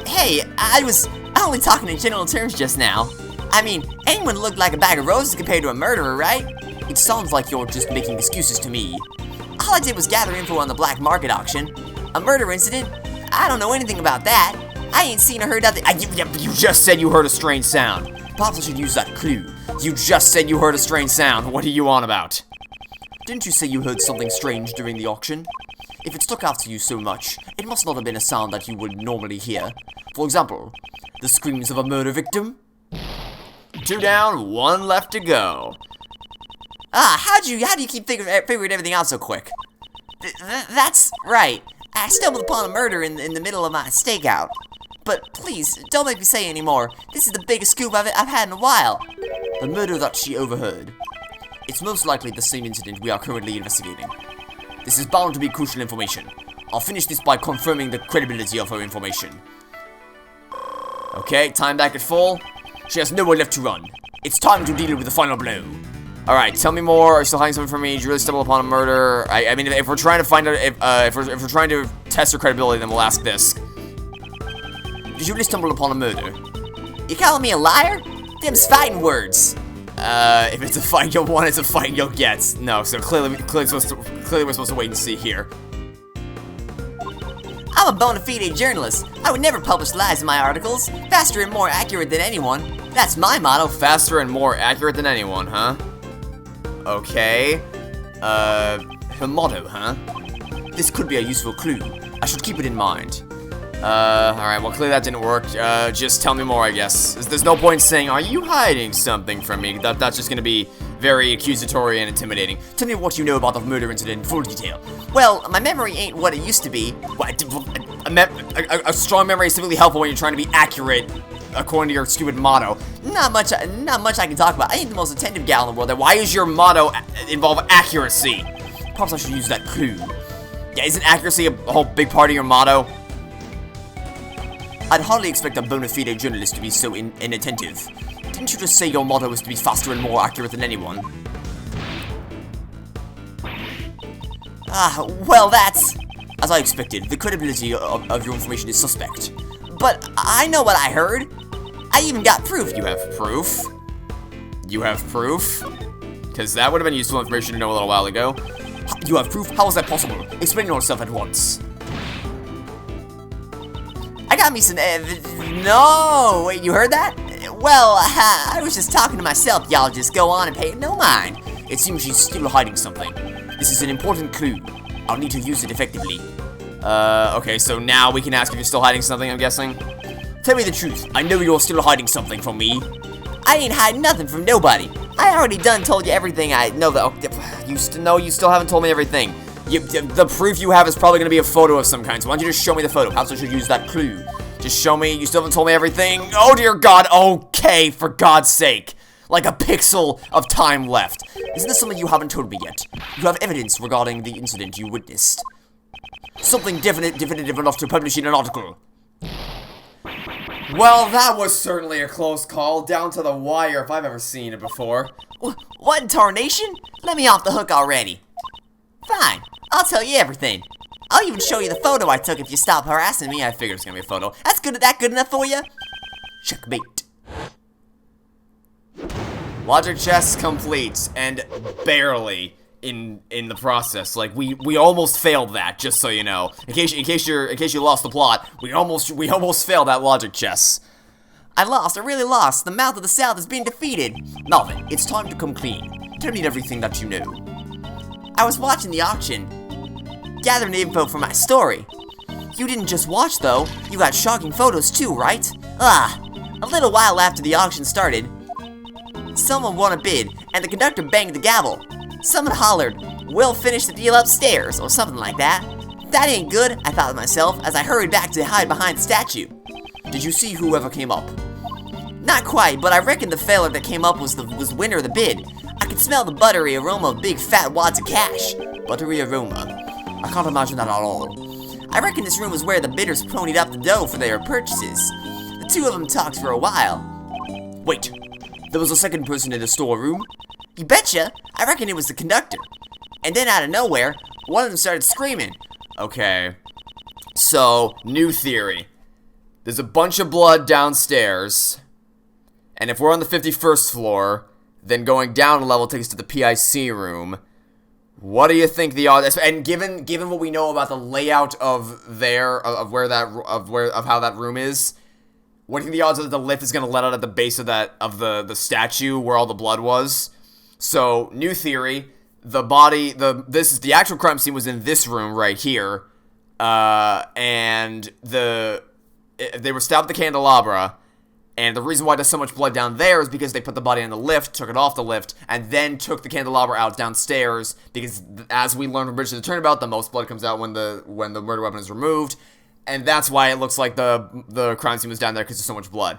Hey, I was only talking in general terms just now. I mean, anyone looked like a bag of roses compared to a murderer, right? It sounds like you're just making excuses to me. All I did was gather info on the black market auction. A murder incident? I don't know anything about that. I ain't seen or heard nothing. You just said you heard a strange sound. Perhaps I should use that clue. You just said you heard a strange sound. What are you on about? Didn't you say you heard something strange during the auction? If it stuck out to you so much, it must not have been a sound that you would normally hear. For example, the screams of a murder victim? 2 down, 1 left to go. How do you keep figuring everything out so quick? That's right. I stumbled upon a murder in the middle of my stakeout. but please, don't make me say any more. This is the biggest scoop I've had in a while. The murder that she overheard. It's most likely the same incident we are currently investigating. This is bound to be crucial information. I'll finish this by confirming the credibility of her information. Okay, time back at full. She has nowhere left to run. It's time to deal with the final blow. Alright, tell me more. Are you still hiding something from me? Did you really stumble upon a murder? I mean, if we're trying to find out, if we're trying to test her credibility, then we'll ask this. Did you really stumble upon a murder? You calling me a liar? Them's fighting words. If it's a fight you'll want, it's a fight you'll get. No, so clearly we're supposed to wait and see here. I'm a bona fide journalist. I would never publish lies in my articles. Faster and more accurate than anyone. That's my motto. Faster and more accurate than anyone, huh? Okay. Her motto, huh? This could be a useful clue. I should keep it in mind. Alright, well clearly that didn't work. Just tell me more, I guess. There's no point saying, are you hiding something from me? That's just gonna be very accusatory and intimidating. Tell me what you know about the murder incident in full detail. Well, my memory ain't what it used to be. A strong memory is typically helpful when you're trying to be accurate, according to your stupid motto. Not much I can talk about. I ain't the most attentive gal in the world. Then why is your motto involve accuracy? Perhaps I should use that clue. Yeah, isn't accuracy a whole big part of your motto? I'd hardly expect a bona fide journalist to be so inattentive. Didn't you just say your motto was to be faster and more accurate than anyone? Well, that's... As I expected, the credibility of your information is suspect. But I know what I heard. I even got proof. You have proof? You have proof? Because that would have been useful information to know a little while ago. You have proof? How is that possible? Explain yourself at once. I got me some no! Wait, you heard that? Well, I was just talking to myself. Y'all just go on and pay it no mind. It seems she's still hiding something. This is an important clue. I'll need to use it effectively. Okay, so now we can ask if you're still hiding something, I'm guessing? Tell me the truth. I know you're still hiding something from me. I ain't hiding nothing from nobody. I already done told you everything I know. You still haven't told me everything. The proof you have is probably going to be a photo of some kind, so why don't you just show me the photo? Perhaps I should use that clue. Just show me. You still haven't told me everything. Oh, dear God. Okay, for God's sake. Like a pixel of time left. Isn't this something you haven't told me yet? You have evidence regarding the incident you witnessed. Something definitive enough to publish in an article. Well, that was certainly a close call, down to the wire if I've ever seen it before. What in tarnation? Let me off the hook already. Fine, I'll tell you everything. I'll even show you the photo I took if you stop harassing me. I figured it was gonna be a photo. That's good enough for you? Checkmate. Logic chess complete, and barely in the process. Like we almost failed that, just so you know. In case you lost the plot, we almost failed that logic chess. I really lost. The mouth of the South has been defeated. Now then, it's time to come clean. Tell me everything that you know. I was watching the auction, gathering info for my story. You didn't just watch though, you got shocking photos too, right? A little while after the auction started, someone won a bid, and the conductor banged the gavel. Someone hollered, "We'll finish the deal upstairs," or something like that. That ain't good, I thought to myself, as I hurried back to hide behind the statue. Did you see whoever came up? Not quite, but I reckon the feller that came up was the winner of the bid. I could smell the buttery aroma of big fat wads of cash. Buttery aroma? I can't imagine that at all. I reckon this room was where the bidders ponied up the dough for their purchases. The two of them talked for a while. Wait, there was a second person in the storeroom? You betcha! I reckon it was the conductor. And then out of nowhere, one of them started screaming. Okay. So, new theory. There's a bunch of blood downstairs. And if we're on the 51st floor, then going down a level takes us to the PIC room. What do you think the odds? And given what we know about the layout of how that room is, what do you think the odds are that the lift is gonna let out at the base of the statue where all the blood was? So, new theory: the actual crime scene was in this room right here, and they were stabbed with the candelabra. And the reason why there's so much blood down there is because they put the body on the lift, took it off the lift, and then took the candelabra out downstairs. Because as we learned from Bridge to the Turnabout, the most blood comes out when the murder weapon is removed. And that's why it looks like the crime scene was down there, because there's so much blood.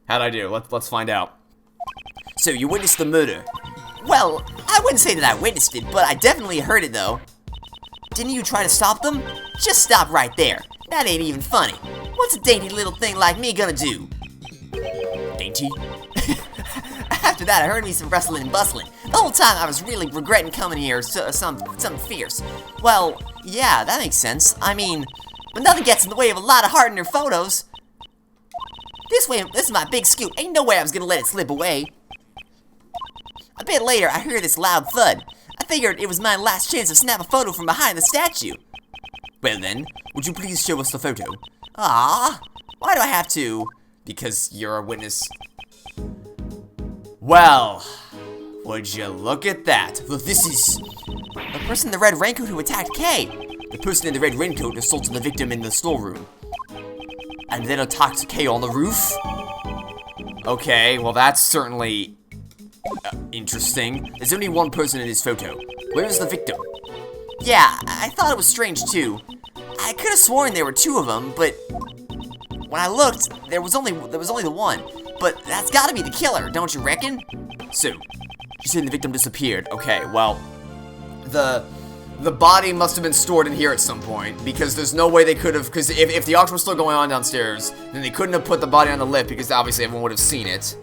How'd I do? Let's find out. So, you witnessed the murder? Well, I wouldn't say that I witnessed it, but I definitely heard it, though. Didn't you try to stop them? Just stop right there. That ain't even funny. What's a dainty little thing like me gonna do? Dainty? After that, I heard me some rustling and bustling. The whole time, I was really regretting coming here, something fierce. Well, yeah, that makes sense. I mean, but nothing gets in the way of a lot of heart in their photos. This is my big scoop. Ain't no way I was gonna let it slip away. A bit later, I heard this loud thud. I figured it was my last chance to snap a photo from behind the statue. Well then, would you please show us the photo? Ah, why do I have to? Because you're a witness. Well, would you look at that? Look, this is the person in the red raincoat who attacked Kay. The person in the red raincoat assaulted the victim in the storeroom. And then attacked Kay on the roof? Okay, well that's certainly interesting. There's only one person in this photo. Where is the victim? Yeah, I thought it was strange too. I could have sworn there were two of them, but when I looked, there was only the one. But that's gotta be the killer, don't you reckon? So, you said the victim disappeared. Okay, well, the body must have been stored in here at some point, because there's no way they could have, because if the auction was still going on downstairs, then they couldn't have put the body on the lift, because obviously everyone would have seen it.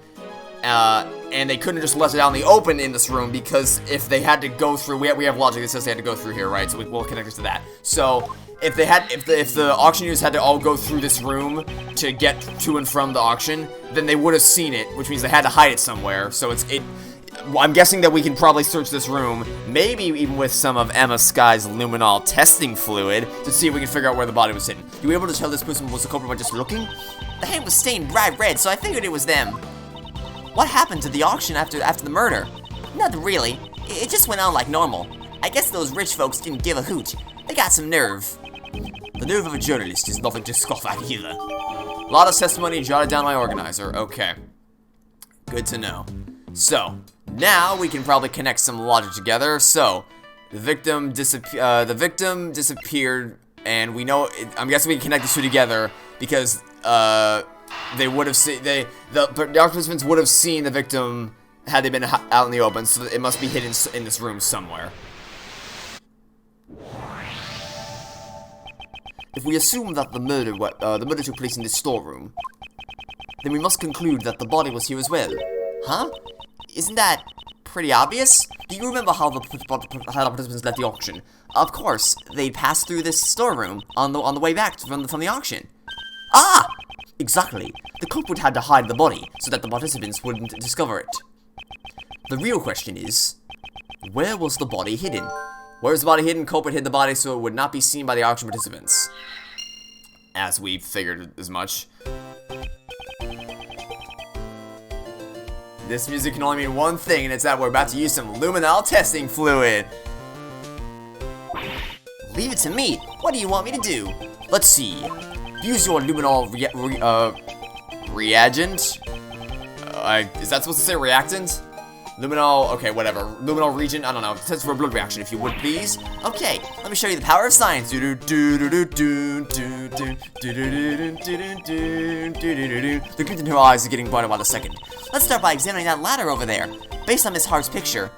And they couldn't have just left it out in the open in this room, because if they had to go through, we have logic that says they had to go through here, right? So we'll connect us to that. So, if the auctioneers had to all go through this room to get to and from the auction, then they would have seen it, which means they had to hide it somewhere. So I'm guessing that we can probably search this room, maybe even with some of Emma Sky's luminol testing fluid, to see if we can figure out where the body was hidden. You were able to tell this person was the culprit by just looking? The hand was stained bright red, so I figured it was them. What happened to the auction after the murder? Nothing really. It just went on like normal. I guess those rich folks didn't give a hoot. They got some nerve. The nerve of a journalist is nothing to scoff at either. A lot of testimony jotted down by organizer. Okay. Good to know. So, now we can probably connect some logic together. So, the victim disappeared, and we know, I'm guessing we can connect the two together, because, they would have seen, the participants would have seen the victim had they been out in the open, so it must be hidden in this room somewhere. If we assume that the murder took place in this storeroom, then we must conclude that the body was here as well. Huh? Isn't that pretty obvious? Do you remember how the participants left the auction? Of course, they passed through this storeroom on the way back from the auction. Ah! Exactly. The culprit had to hide the body so that the participants wouldn't discover it. The real question is, where was the body hidden? Where was the body hidden? Culprit hid the body so it would not be seen by the auction participants. As we figured as much. This music can only mean one thing, and it's that we're about to use some luminol testing fluid. Leave it to me. What do you want me to do? Let's see. Use your luminol reagent. Is that supposed to say reactant? Luminol, okay, whatever. Luminol reagent, I don't know. Test for a blood reaction, if you would, please. Okay, let me show you the power of science. The glint in her eyes is getting brighter by the second. Let's start by examining that ladder over there. Based on Miss Hart's picture,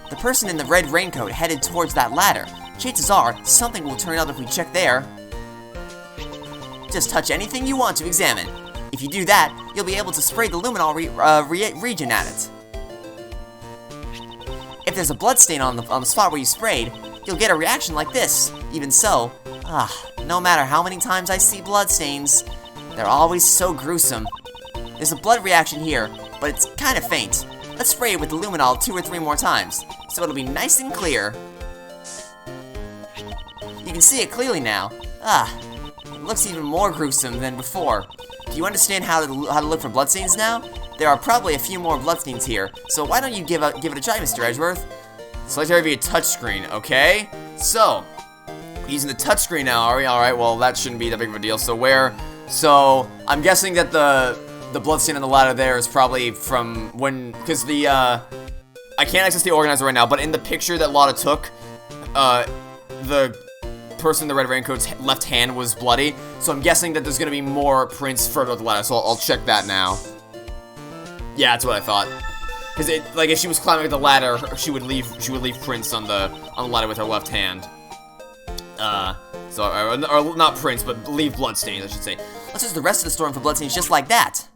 the person in the red raincoat headed towards that ladder. Chances are, something will turn up if we check there. Just touch anything you want to examine. If you do that, you'll be able to spray the luminol region at it. If there's a blood stain on the spot where you sprayed, you'll get a reaction like this. Even so, no matter how many times I see blood stains, they're always so gruesome. There's a blood reaction here, but it's kind of faint. Let's spray it with the luminol 2 or 3 more times, so it'll be nice and clear. You can see it clearly now. It looks even more gruesome than before. Do you understand how to look for bloodstains now? There are probably a few more bloodstains here, so why don't you give it a try, Mr. Edgeworth? Select area via touchscreen, okay? So, using the touchscreen now, are we? Alright, well, that shouldn't be that big of a deal. So, I'm guessing that the bloodstain on the ladder there is probably from when, because I can't access the organizer right now, but in the picture that Lotta took, the person in the red raincoat's left hand was bloody, so I'm guessing that there's gonna be more prints further up the ladder, so I'll check that now. Yeah, that's what I thought. Because if she was climbing the ladder, she would leave prints on the ladder with her left hand. Or not prints, but leave bloodstains, I should say. Let's use the rest of the storm for bloodstains just like that.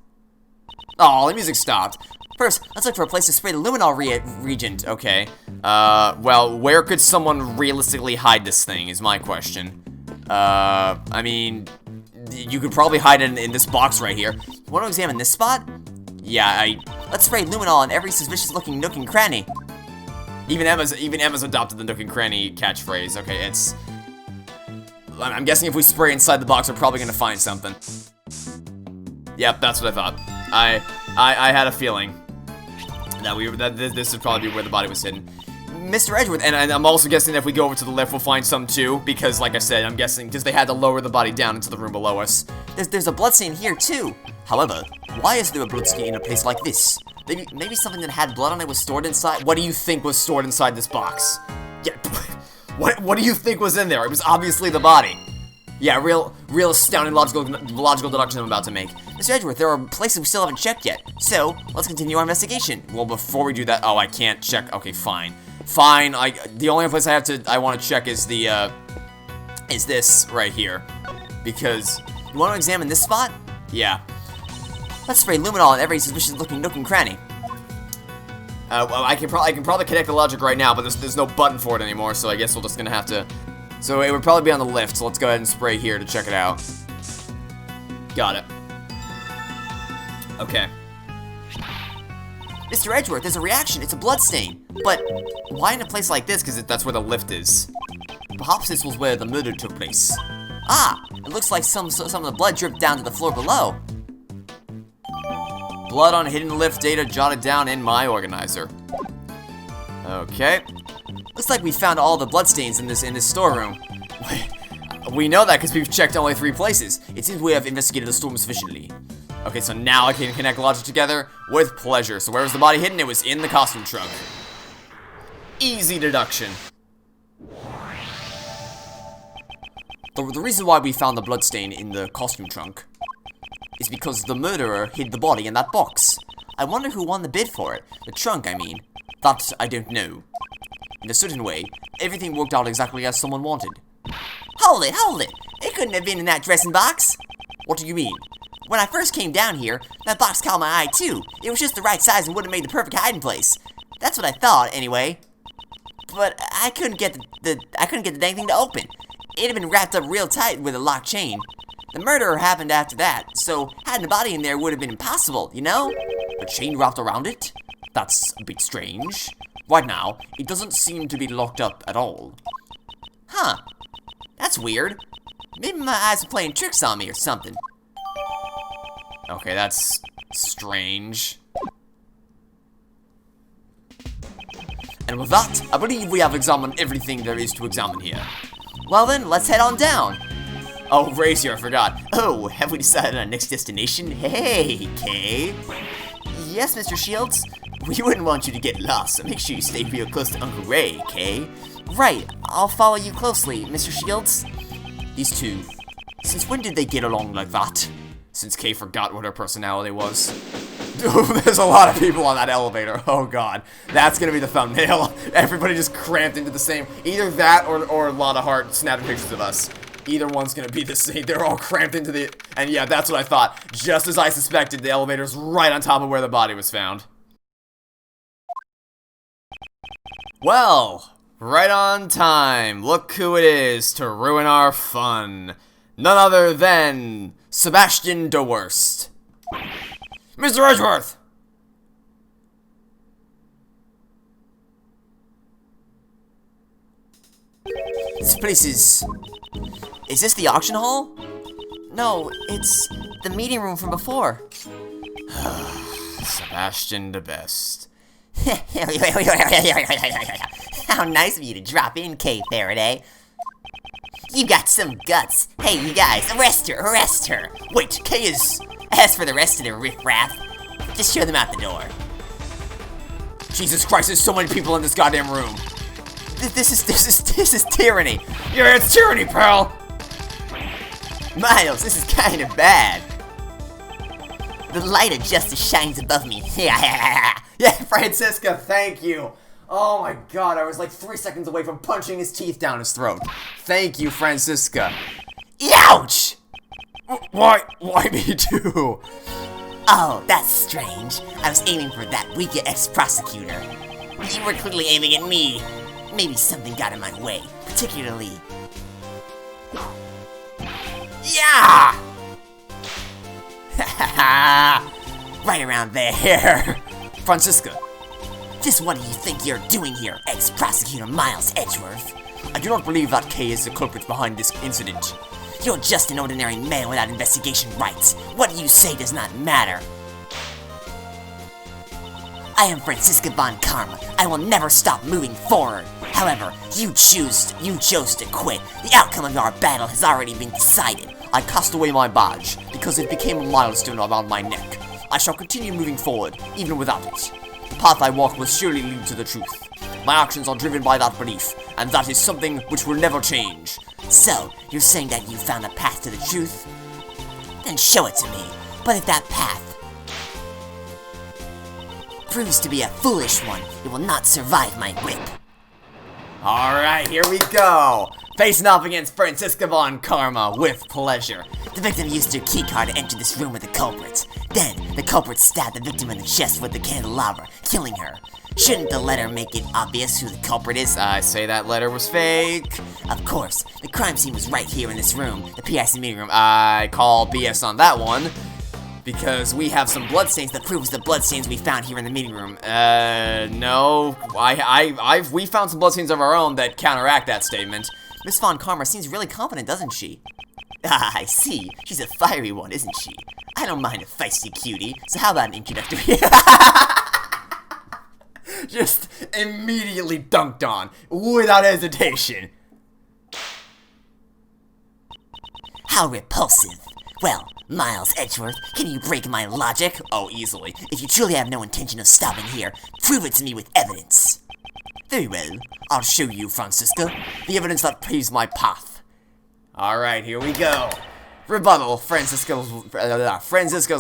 Oh, the music stopped. First, let's look for a place to spray the luminol reagent. Okay. Well, where could someone realistically hide this thing is my question. I mean, you could probably hide it in this box right here. You want to examine this spot? Yeah, Let's spray luminol in every suspicious-looking nook and cranny. Even Emma's adopted the nook and cranny catchphrase. Okay, I'm guessing if we spray inside the box, we're probably gonna find something. Yep, that's what I thought. I had a feeling that this would probably be where the body was hidden. Mr. Edgeworth, and I'm also guessing that if we go over to the left, we'll find some too, because like I said, I'm guessing because they had to lower the body down into the room below us. There's a bloodstain here too. However, why is there a bloodstain in a place like this? Maybe something that had blood on it was stored inside. What do you think was stored inside this box? Yeah, what do you think was in there? It was obviously the body. Yeah, real astounding logical deduction I'm about to make. Mr. Edgeworth, there are places we still haven't checked yet, so let's continue our investigation. Well, before we do that, I can't check. Okay, fine. Fine, the only place I want to check is is this right here. Because, you want to examine this spot? Yeah. Let's spray luminol in every suspicious-looking nook and cranny. Well, I can probably connect the logic right now, but there's no button for it anymore, so I guess we're just gonna have to. So it would probably be on the lift. So let's go ahead and spray here to check it out. Got it. Okay. Mr. Edgeworth, there's a reaction. It's a bloodstain. But why in a place like this? Because that's where the lift is. Perhaps this was where the murder took place. Ah, it looks like some of the blood dripped down to the floor below. Blood on hidden lift data jotted down in my organizer. Okay. Looks like we found all the bloodstains in this storeroom. We know that because we've checked only 3 places. It seems we have investigated the storm sufficiently. Okay, so now I can connect logic together with pleasure. So where was the body hidden? It was in the costume trunk. Easy deduction. The reason why we found the bloodstain in the costume trunk is because the murderer hid the body in that box. I wonder who won the bid for it. The trunk, I mean. That I don't know. In a certain way, everything worked out exactly as someone wanted. Hold it! It couldn't have been in that dressing box! What do you mean? When I first came down here, that box caught my eye too. It was just the right size and would have made the perfect hiding place. That's what I thought, anyway. But I couldn't get the dang thing to open. It had been wrapped up real tight with a locked chain. The murder happened after that, so hiding a body in there would have been impossible, you know? A chain wrapped around it? That's a bit strange. Right now, it doesn't seem to be locked up at all. Huh. That's weird. Maybe my eyes are playing tricks on me or something. Okay, that's strange. And with that, I believe we have examined everything there is to examine here. Well then, let's head on down. Oh, Razier, I forgot. Oh, have we decided on our next destination? Hey, Kay. Yes, Mr. Shields? We wouldn't want you to get lost, so make sure you stay real close to Uncle Ray, Kay. Right, I'll follow you closely, Mr. Shields. These two, since when did they get along like that? Since Kay forgot what her personality was. There's a lot of people on that elevator. Oh god, that's gonna be the thumbnail. Everybody just cramped into the same. Either that or Lotta Hart snapping pictures of us. Either one's gonna be the same. They're all cramped into the. And yeah, that's what I thought. Just as I suspected, the elevator's right on top of where the body was found. Well, right on time. Look who it is to ruin our fun. None other than Sebastian de Worst. Mr. Edgeworth! This place is... Is this the auction hall? No, it's the meeting room from before. Sebastian de Best. How nice of you to drop in, Kay Faraday. You got some guts. Hey, you guys, arrest her. Wait, Kay is... As for the rest of the riffraff, just show them out the door. Jesus Christ, there's so many people in this goddamn room. This is tyranny. Yeah, it's tyranny, pal. Miles, this is kind of bad. The light of justice shines above me. Yeah, Francisca, thank you. Oh my god, I was like 3 seconds away from punching his teeth down his throat. Thank you, Francisca. Ouch! Why me too? Oh, that's strange. I was aiming for that weak ex-prosecutor. You were clearly aiming at me. Maybe something got in my way, particularly... Yeah! Right around there. Francisca, Just what do you think you're doing here, ex-prosecutor Miles Edgeworth? I do not believe that Kay is the culprit behind this incident. You're just an ordinary man without investigation rights. What you say does not matter. I am Francisca von Karma. I will never stop moving forward. However, you chose to quit. The outcome of our battle has already been decided. I cast away my badge, because it became a milestone around my neck. I shall continue moving forward, even without it. The path I walk will surely lead to the truth. My actions are driven by that belief, and that is something which will never change. So, you're saying that you found a path to the truth? Then show it to me. But if that path proves to be a foolish one, it will not survive my whip. Alright, here we go! Facing off against Francisca von Karma with pleasure. The victim used her keycard to enter this room with the culprit. Then, the culprit stabbed the victim in the chest with the candelabra, killing her. Shouldn't the letter make it obvious who the culprit is? I say that letter was fake. Of course, the crime scene was right here in this room, the PIC meeting room. I call BS on that one, because we have some bloodstains That proves the bloodstains we found here in the meeting room. No. We found some bloodstains of our own that counteract that statement. Miss Von Karma seems really confident, doesn't she? Ah, I see. She's a fiery one, isn't she? I don't mind a feisty cutie, so how about an introductory... Just immediately dunked on, without hesitation. How repulsive. Well, Miles Edgeworth, can you break my logic? Oh, easily. If you truly have no intention of stopping here, prove it to me with evidence. Very well. I'll show you, Francisca, the evidence that paves my path. Alright, here we go. Rebuttal, Francisca's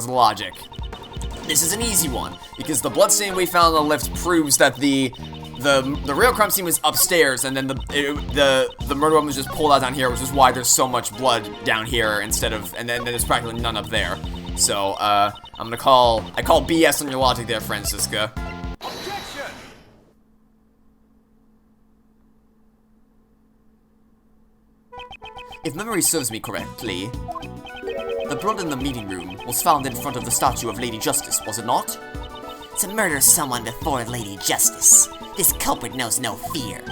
logic. This is an easy one, because the bloodstain we found on the lift proves that the real crime scene was upstairs, and then the murder weapon was just pulled out down here, which is why there's so much blood down here instead of, and then there's practically none up there. So, I call BS on your logic there, Francisca. Objection! If memory serves me correctly, the blood in the meeting room was found in front of the statue of Lady Justice, was it not? To murder someone before Lady Justice. This culprit knows no fear.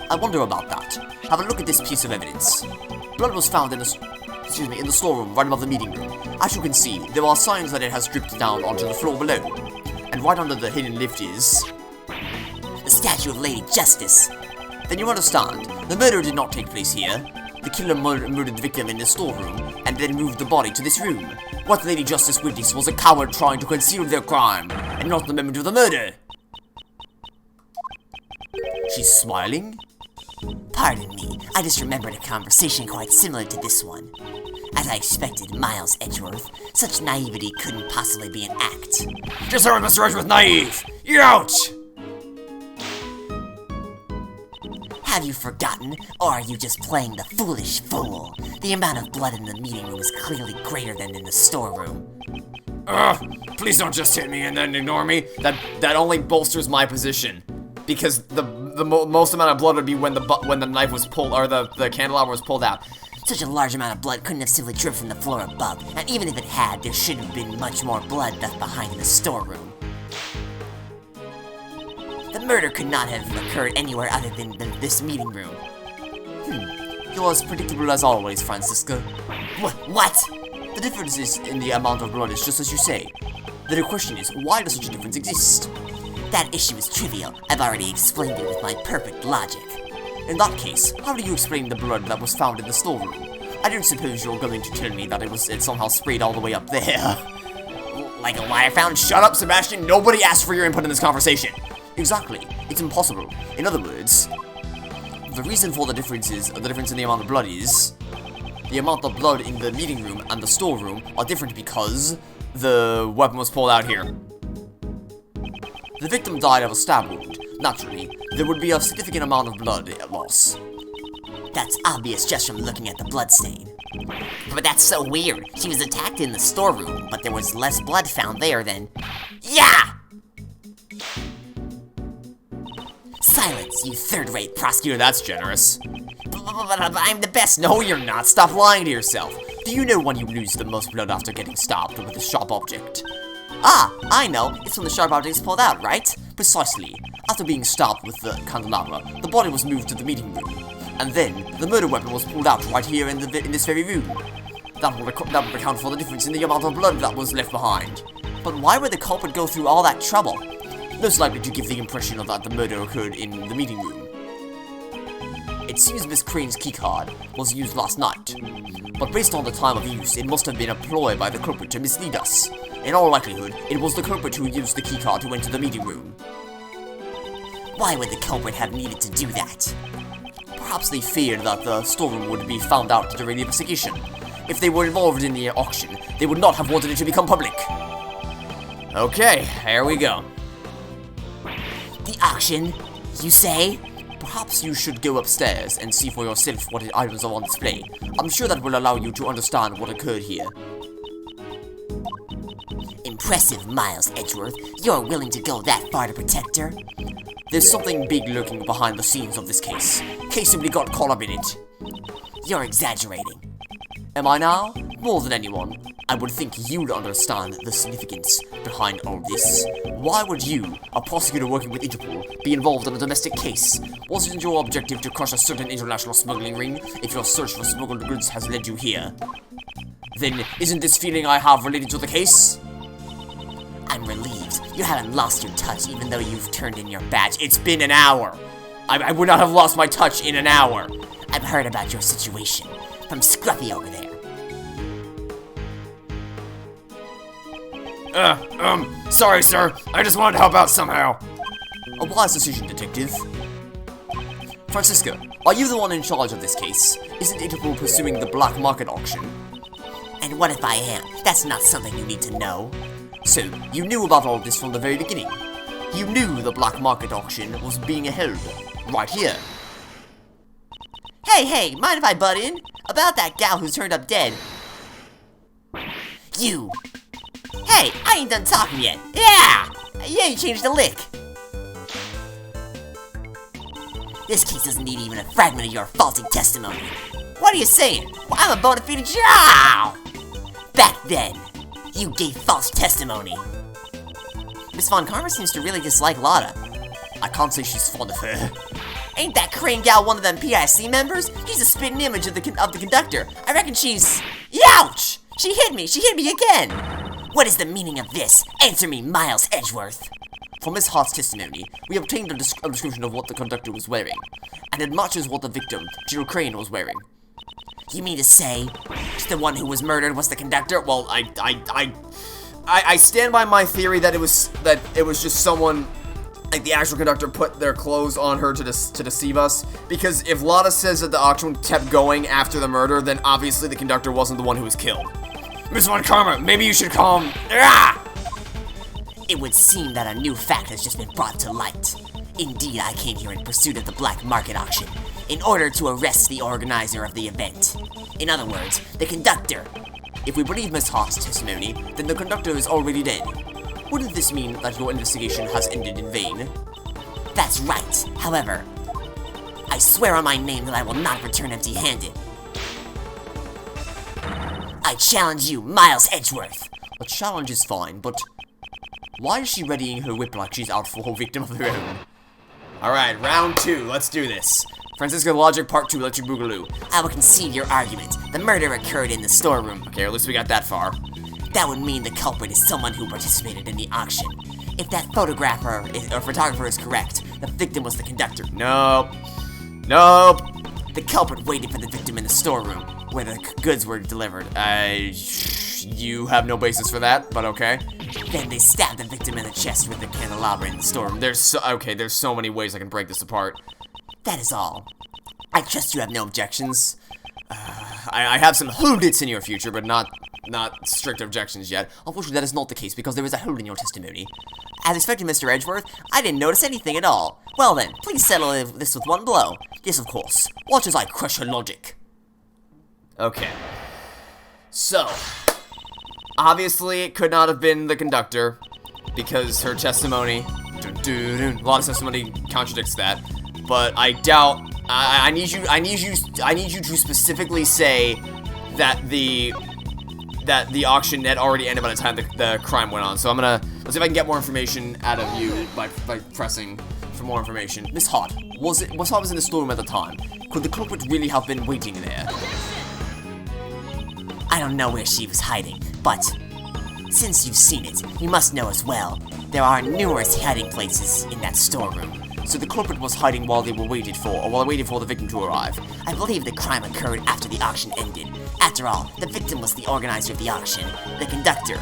I wonder about that. Have a look at this piece of evidence. Blood was found in the storeroom right above the meeting room. As you can see, there are signs that it has dripped down onto the floor below. And right under the hidden lift is... The statue of Lady Justice. Then you understand, the murder did not take place here. The killer murdered the victim in the storeroom, and then moved the body to this room. What Lady Justice witnessed was a coward trying to conceal their crime, and not the moment of the murder. She's smiling? Pardon me, I just remembered a conversation quite similar to this one. As I expected, Miles Edgeworth, such naivety couldn't possibly be an act. Just heard Mr. Edgeworth naive! Ouch! Have you forgotten, or are you just playing the foolish fool? The amount of blood in the meeting room is clearly greater than in the storeroom. Please don't just hit me and then ignore me. That only bolsters my position. Because the most amount of blood would be when the knife was pulled, or the candelabra was pulled out. Such a large amount of blood couldn't have simply dripped from the floor above, and even if it had, there should have been much more blood left behind in the storeroom. The murder could not have occurred anywhere other than this meeting room. You're as predictable as always, Francisca. What? The difference is in the amount of blood, is just as you say. The question is, why does such a difference exist? That issue is trivial. I've already explained it with my perfect logic. In that case, how do you explain the blood that was found in the storeroom? I don't suppose you're going to tell me that it somehow sprayed all the way up there. Like a wire found? Shut up, Sebastian! Nobody asked for your input in this conversation! Exactly. It's impossible. In other words, The reason for the difference in the amount of blood is, the amount of blood in the meeting room and the storeroom are different because the weapon was pulled out here. The victim died of a stab wound. Naturally, there would be a significant amount of blood loss. That's obvious just from looking at the bloodstain. But that's so weird. She was attacked in the storeroom, but there was less blood found there than... Yeah! Silence, you third-rate prosecutor. That's generous. But I'm the best. No, you're not. Stop lying to yourself. Do you know when you lose the most blood after getting stabbed with a sharp object? Ah, I know. It's when the sharp object is pulled out, right? Precisely. After being stabbed with the candelabra, the body was moved to the meeting room. And then, the murder weapon was pulled out right here in this very room. That will account for the difference in the amount of blood that was left behind. But why would the culprit go through all that trouble? Most likely to give the impression of that the murder occurred in the meeting room. It seems Miss Crane's keycard was used last night, but based on the time of use, it must have been a ploy by the culprit to mislead us. In all likelihood, it was the culprit who used the keycard to enter the meeting room. Why would the culprit have needed to do that? Perhaps they feared that the storeroom would be found out during the investigation. If they were involved in the auction, they would not have wanted it to become public. Okay, here we go. The auction, you say? Perhaps you should go upstairs and see for yourself what items are on display. I'm sure that will allow you to understand what occurred here. Impressive, Miles Edgeworth. You're willing to go that far to protect her? There's something big lurking behind the scenes of this case. Kay simply got caught up in it. You're exaggerating. Am I now? More than anyone, I would think you'd understand the significance behind all this. Why would you, a prosecutor working with Interpol, be involved in a domestic case? Wasn't your objective to crush a certain international smuggling ring if your search for smuggled goods has led you here? Then, isn't this feeling I have related to the case? I'm relieved. You haven't lost your touch even though you've turned in your badge. It's been an hour. I would not have lost my touch in an hour. I've heard about your situation from Scruffy over there. Sorry, sir. I just wanted to help out somehow. A wise decision, Detective. Francisco, are you the one in charge of this case? Isn't Interpol pursuing the black market auction? And what if I am? That's not something you need to know. So, you knew about all this from the very beginning. You knew the black market auction was being held right here. Hey, mind if I butt in? About that gal who turned up dead. You! Hey, I ain't done talking yet. Yeah! You ain't changed a lick. This case doesn't need even a fragment of your faulty testimony. What are you saying? Well, I'm a bona fide jow! Back then, you gave false testimony. Miss Von Karma seems to really dislike Lotta. I can't say she's fond of her. Ain't that Crane gal one of them PIC members? She's a spitting image of the conductor. I reckon she's... Ouch! She hit me again! What is the meaning of this? Answer me, Miles Edgeworth. From Miss Hart's testimony, we obtained a description of what the conductor was wearing, and it matches what the victim, Jill Crane, was wearing. You mean to say the one who was murdered was the conductor? Well, I stand by my theory that it was just someone, like the actual conductor, put their clothes on her to deceive us. Because if Lotta says that the auction kept going after the murder, then obviously the conductor wasn't the one who was killed. Miss Von Karma, maybe you should calm. It would seem that a new fact has just been brought to light. Indeed, I came here in pursuit of the black market auction, in order to arrest the organizer of the event. In other words, the conductor. If we believe Miss Hart's testimony, then the conductor is already dead. Wouldn't this mean that your investigation has ended in vain? That's right. However, I swear on my name that I will not return empty-handed. I challenge you, Miles Edgeworth. A challenge is fine, but why is she readying her whip like she's out for a victim of her own? Alright, round 2, let's do this. Francisco Logic Part 2, Electric Boogaloo. I will concede your argument. The murder occurred in the storeroom. Okay, at least we got that far. That would mean the culprit is someone who participated in the auction. If that photographer or photographer is correct, the victim was the conductor. Nope. The culprit waited for the victim in the storeroom, where the goods were delivered. You have no basis for that, but okay. Then they stabbed the victim in the chest with the candelabra in the storeroom. There's so many ways I can break this apart. That is all. I trust you have no objections. I have some hold-its in your future, but not strict objections yet. Unfortunately, that is not the case, because there is a hold in your testimony. As expected, Mr. Edgeworth, I didn't notice anything at all. Well then, please settle this with one blow. Yes, of course. Watch as I crush your logic. Okay. So, obviously, it could not have been the conductor, because her testimony, a lot of testimony contradicts that. But I doubt. I need you to specifically say that the auction had already ended by the time the crime went on. So let's see if I can get more information out of you by pressing for more information. Miss Hart, was Hart in the storeroom at the time? Could the culprit really have been waiting there? I don't know where she was hiding, but since you've seen it, you must know as well, there are numerous hiding places in that storeroom. So the culprit was hiding while they waited for the victim to arrive. I believe the crime occurred after the auction ended. After all, the victim was the organizer of the auction, the conductor.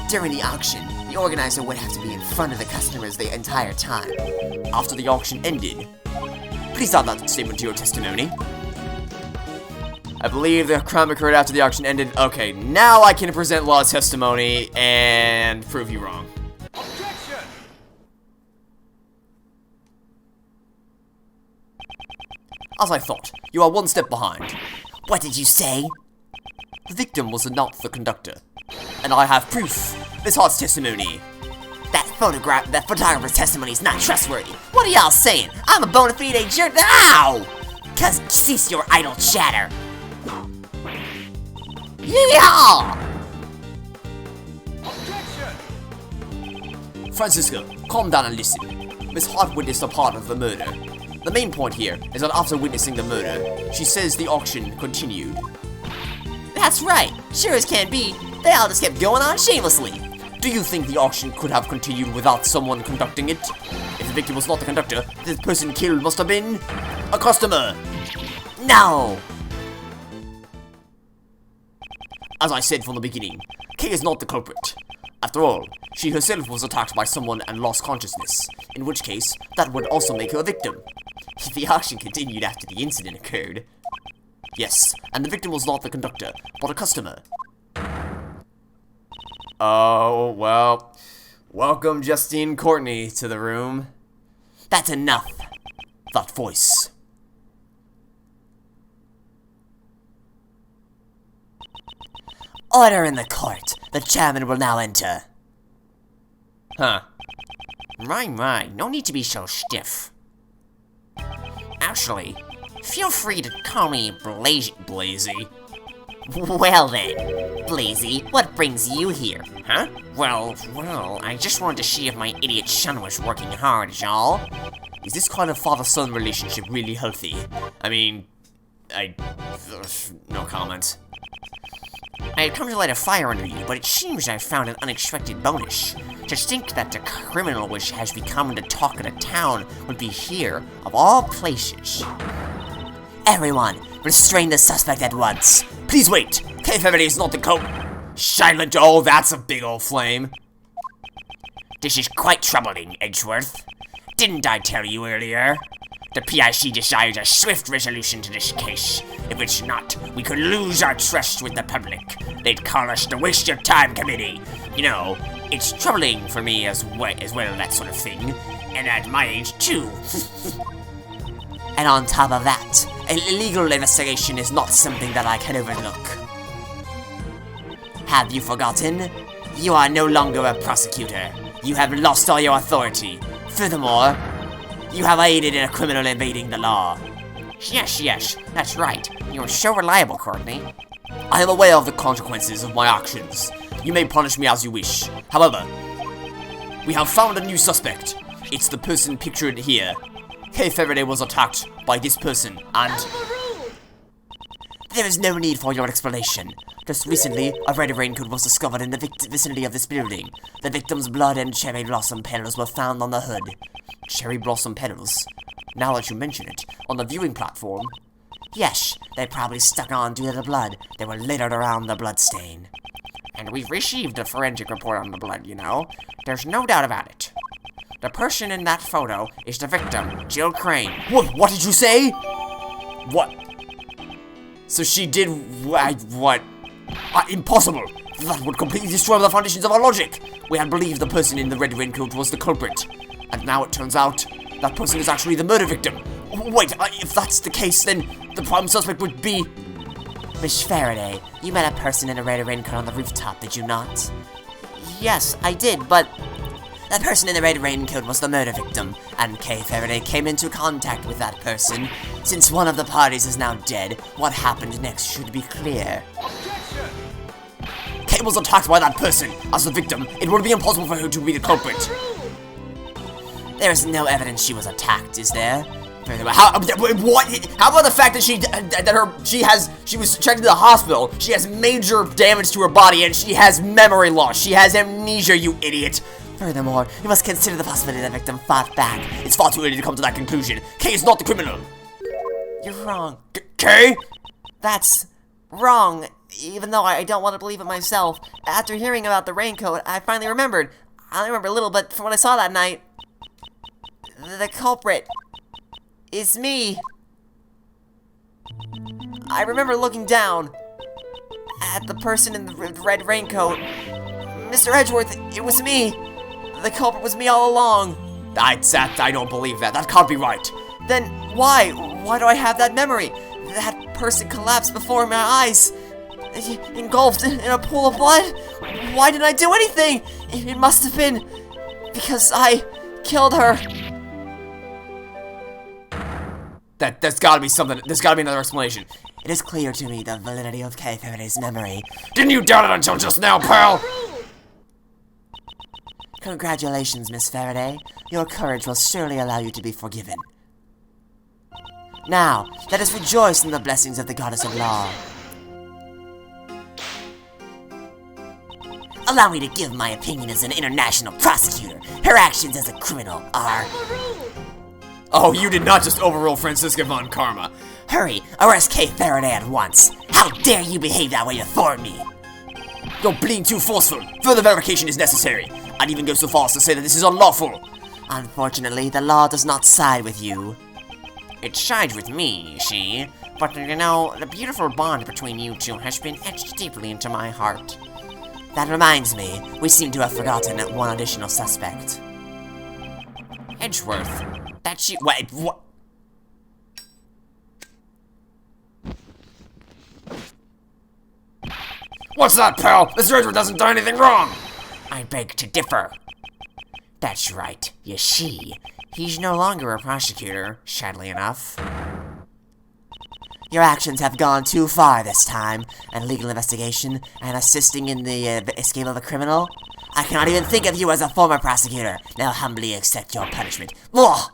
During the auction, the organizer would have to be in front of the customers the entire time. After the auction ended? Please add that statement to your testimony. I believe the crime occurred after the auction ended. Okay, now I can present law's testimony and prove you wrong. As I thought, you are one step behind. What did you say? The victim was not the conductor. And I have proof. Miss Hart's testimony. That photographer's testimony is not trustworthy. What are y'all saying? I'm a bona fide jerk. Ow! Cause cease your idle chatter. Yeehaw! Francisco, calm down and listen. Miss Hart witnessed a part of the murder. The main point here is that after witnessing the murder, she says the auction continued. That's right. Sure as can be, they all just kept going on shamelessly. Do you think the auction could have continued without someone conducting it? If the victim was not the conductor, the person killed must have been a customer. No! As I said from the beginning, Kay is not the culprit. After all, she herself was attacked by someone and lost consciousness, in which case, that would also make her a victim. If the auction continued after the incident occurred. Yes, and the victim was not the conductor, but a customer. Oh, well. Welcome Justine Courtney to the room. That's enough. That voice. Order in the court. The chairman will now enter. Huh. Right. No need to be so stiff. Actually, feel free to call me Blazy. Well then, Blazy, what brings you here? Huh? Well, I just wanted to see if my idiot son was working hard, is all. Is this kind of father-son relationship really healthy? I mean, no comment. I had come to light a fire under you, but it seems I found an unexpected bonus. To think that the criminal which has become the talk of the town would be here, of all places. Everyone, restrain the suspect at once. Please wait! K-Family is not the silent, oh, that's a big old flame. This is quite troubling, Edgeworth. Didn't I tell you earlier? The PIC desires a swift resolution to this case. If it's not, we could lose our trust with the public. They'd call us the Waste Your Time Committee. You know, it's troubling for me as well, that sort of thing. And at my age, too. And on top of that, an illegal investigation is not something that I can overlook. Have you forgotten? You are no longer a prosecutor. You have lost all your authority. Furthermore, you have aided in a criminal invading the law. Yes, that's right. You're so reliable, Courtney. I am aware of the consequences of my actions. You may punish me as you wish. However, we have found a new suspect. It's the person pictured here. Kay Faraday was attacked by this person, and... There is no need for your explanation. Just recently, a red raincoat was discovered in the vicinity of this building. The victim's blood and cherry blossom petals were found on the hood. Cherry blossom petals? Now that you mention it, on the viewing platform? Yes, they probably stuck on due to the blood. They were littered around the bloodstain. And we've received a forensic report on the blood, you know. There's no doubt about it. The person in that photo is the victim, Jill Crane. What did you say? What? So she did what? Impossible! That would completely destroy the foundations of our logic! We had believed the person in the red raincoat was the culprit. And now it turns out that person is actually the murder victim. Wait, if that's the case, then the prime suspect would be... Miss Faraday, you met a person in a red raincoat on the rooftop, did you not? Yes, I did, but... That person in the red raincoat was the murder victim, and Kay Faraday came into contact with that person. Since one of the parties is now dead, what happened next should be clear. Kay was attacked by that person. As the victim, it would be impossible for her to be the culprit. There is no evidence she was attacked, is there? What? How about the fact that she was checked into the hospital, she has major damage to her body, and she has memory loss. She has amnesia, you idiot. Furthermore, you must consider the possibility that the victim fought back. It's far too early to come to that conclusion. Kay is not the criminal. You're wrong. Kay? That's wrong, even though I don't want to believe it myself. After hearing about the raincoat, I finally remembered. I only remember a little, but from what I saw that night, the culprit is me. I remember looking down at the person in the red raincoat. Mr. Edgeworth, it was me. The culprit was me all along. I don't believe that. That can't be right. Then why? Why do I have that memory? That person collapsed before my eyes, engulfed in a pool of blood. Why didn't I do anything? It must have been because I killed her. There's gotta be something. There's gotta be another explanation. It is clear to me the validity of Kay Faraday's memory. Didn't you doubt it until just now, pal? Congratulations, Miss Faraday. Your courage will surely allow you to be forgiven. Now, let us rejoice in the blessings of the Goddess of Law. Allow me to give my opinion as an international prosecutor. Her actions as a criminal are... Oh, you did not just overrule Franziska von Karma. Hurry, arrest Kay Faraday at once. How dare you behave that way toward me? You're being too forceful. Further verification is necessary. I'd even go so far as to say that this is unlawful. Unfortunately, the law does not side with you. It sides with me, you see. But you know, the beautiful bond between you two has been etched deeply into my heart. That reminds me, we seem to have forgotten one additional suspect. Edgeworth. That's you. Wait, what? What's that, pal? Mr. Edgeworth hasn't done anything wrong. I beg to differ. That's right, you see. He's no longer a prosecutor, sadly enough. Your actions have gone too far this time, and legal investigation and assisting in the escape of a criminal. I cannot even think of you as a former prosecutor. Now humbly accept your punishment. Ugh!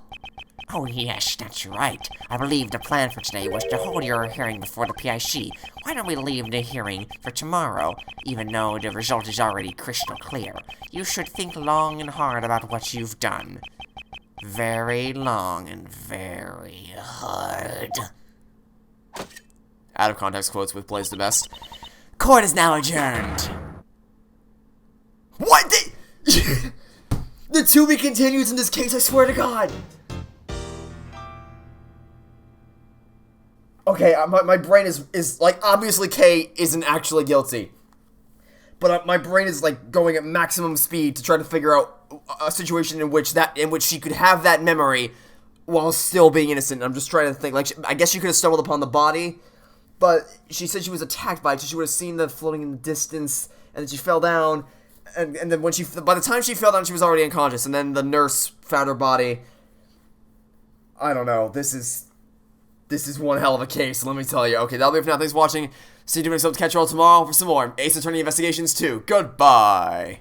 Oh yes, that's right. I believe the plan for today was to hold your hearing before the PIC. Why don't we leave the hearing for tomorrow, even though the result is already crystal clear? You should think long and hard about what you've done. Very long and very hard. Out of context quotes with plays the best. Court is now adjourned. What? The to be continues in this case, I swear to God. Okay, my brain is like, obviously Kay isn't actually guilty. But my brain is like going at maximum speed to try to figure out a situation in which she could have that memory while still being innocent. I'm just trying to think, like, I guess she could have stumbled upon the body, but she said she was attacked by it, so she would have seen them floating in the distance, and then she fell down, and then by the time she fell down, she was already unconscious, and then the nurse found her body. I don't know, this is one hell of a case, let me tell you. Okay, that'll be it for now. Thanks for watching. See you doing something to catch you all tomorrow for some more Ace Attorney Investigations 2. Goodbye.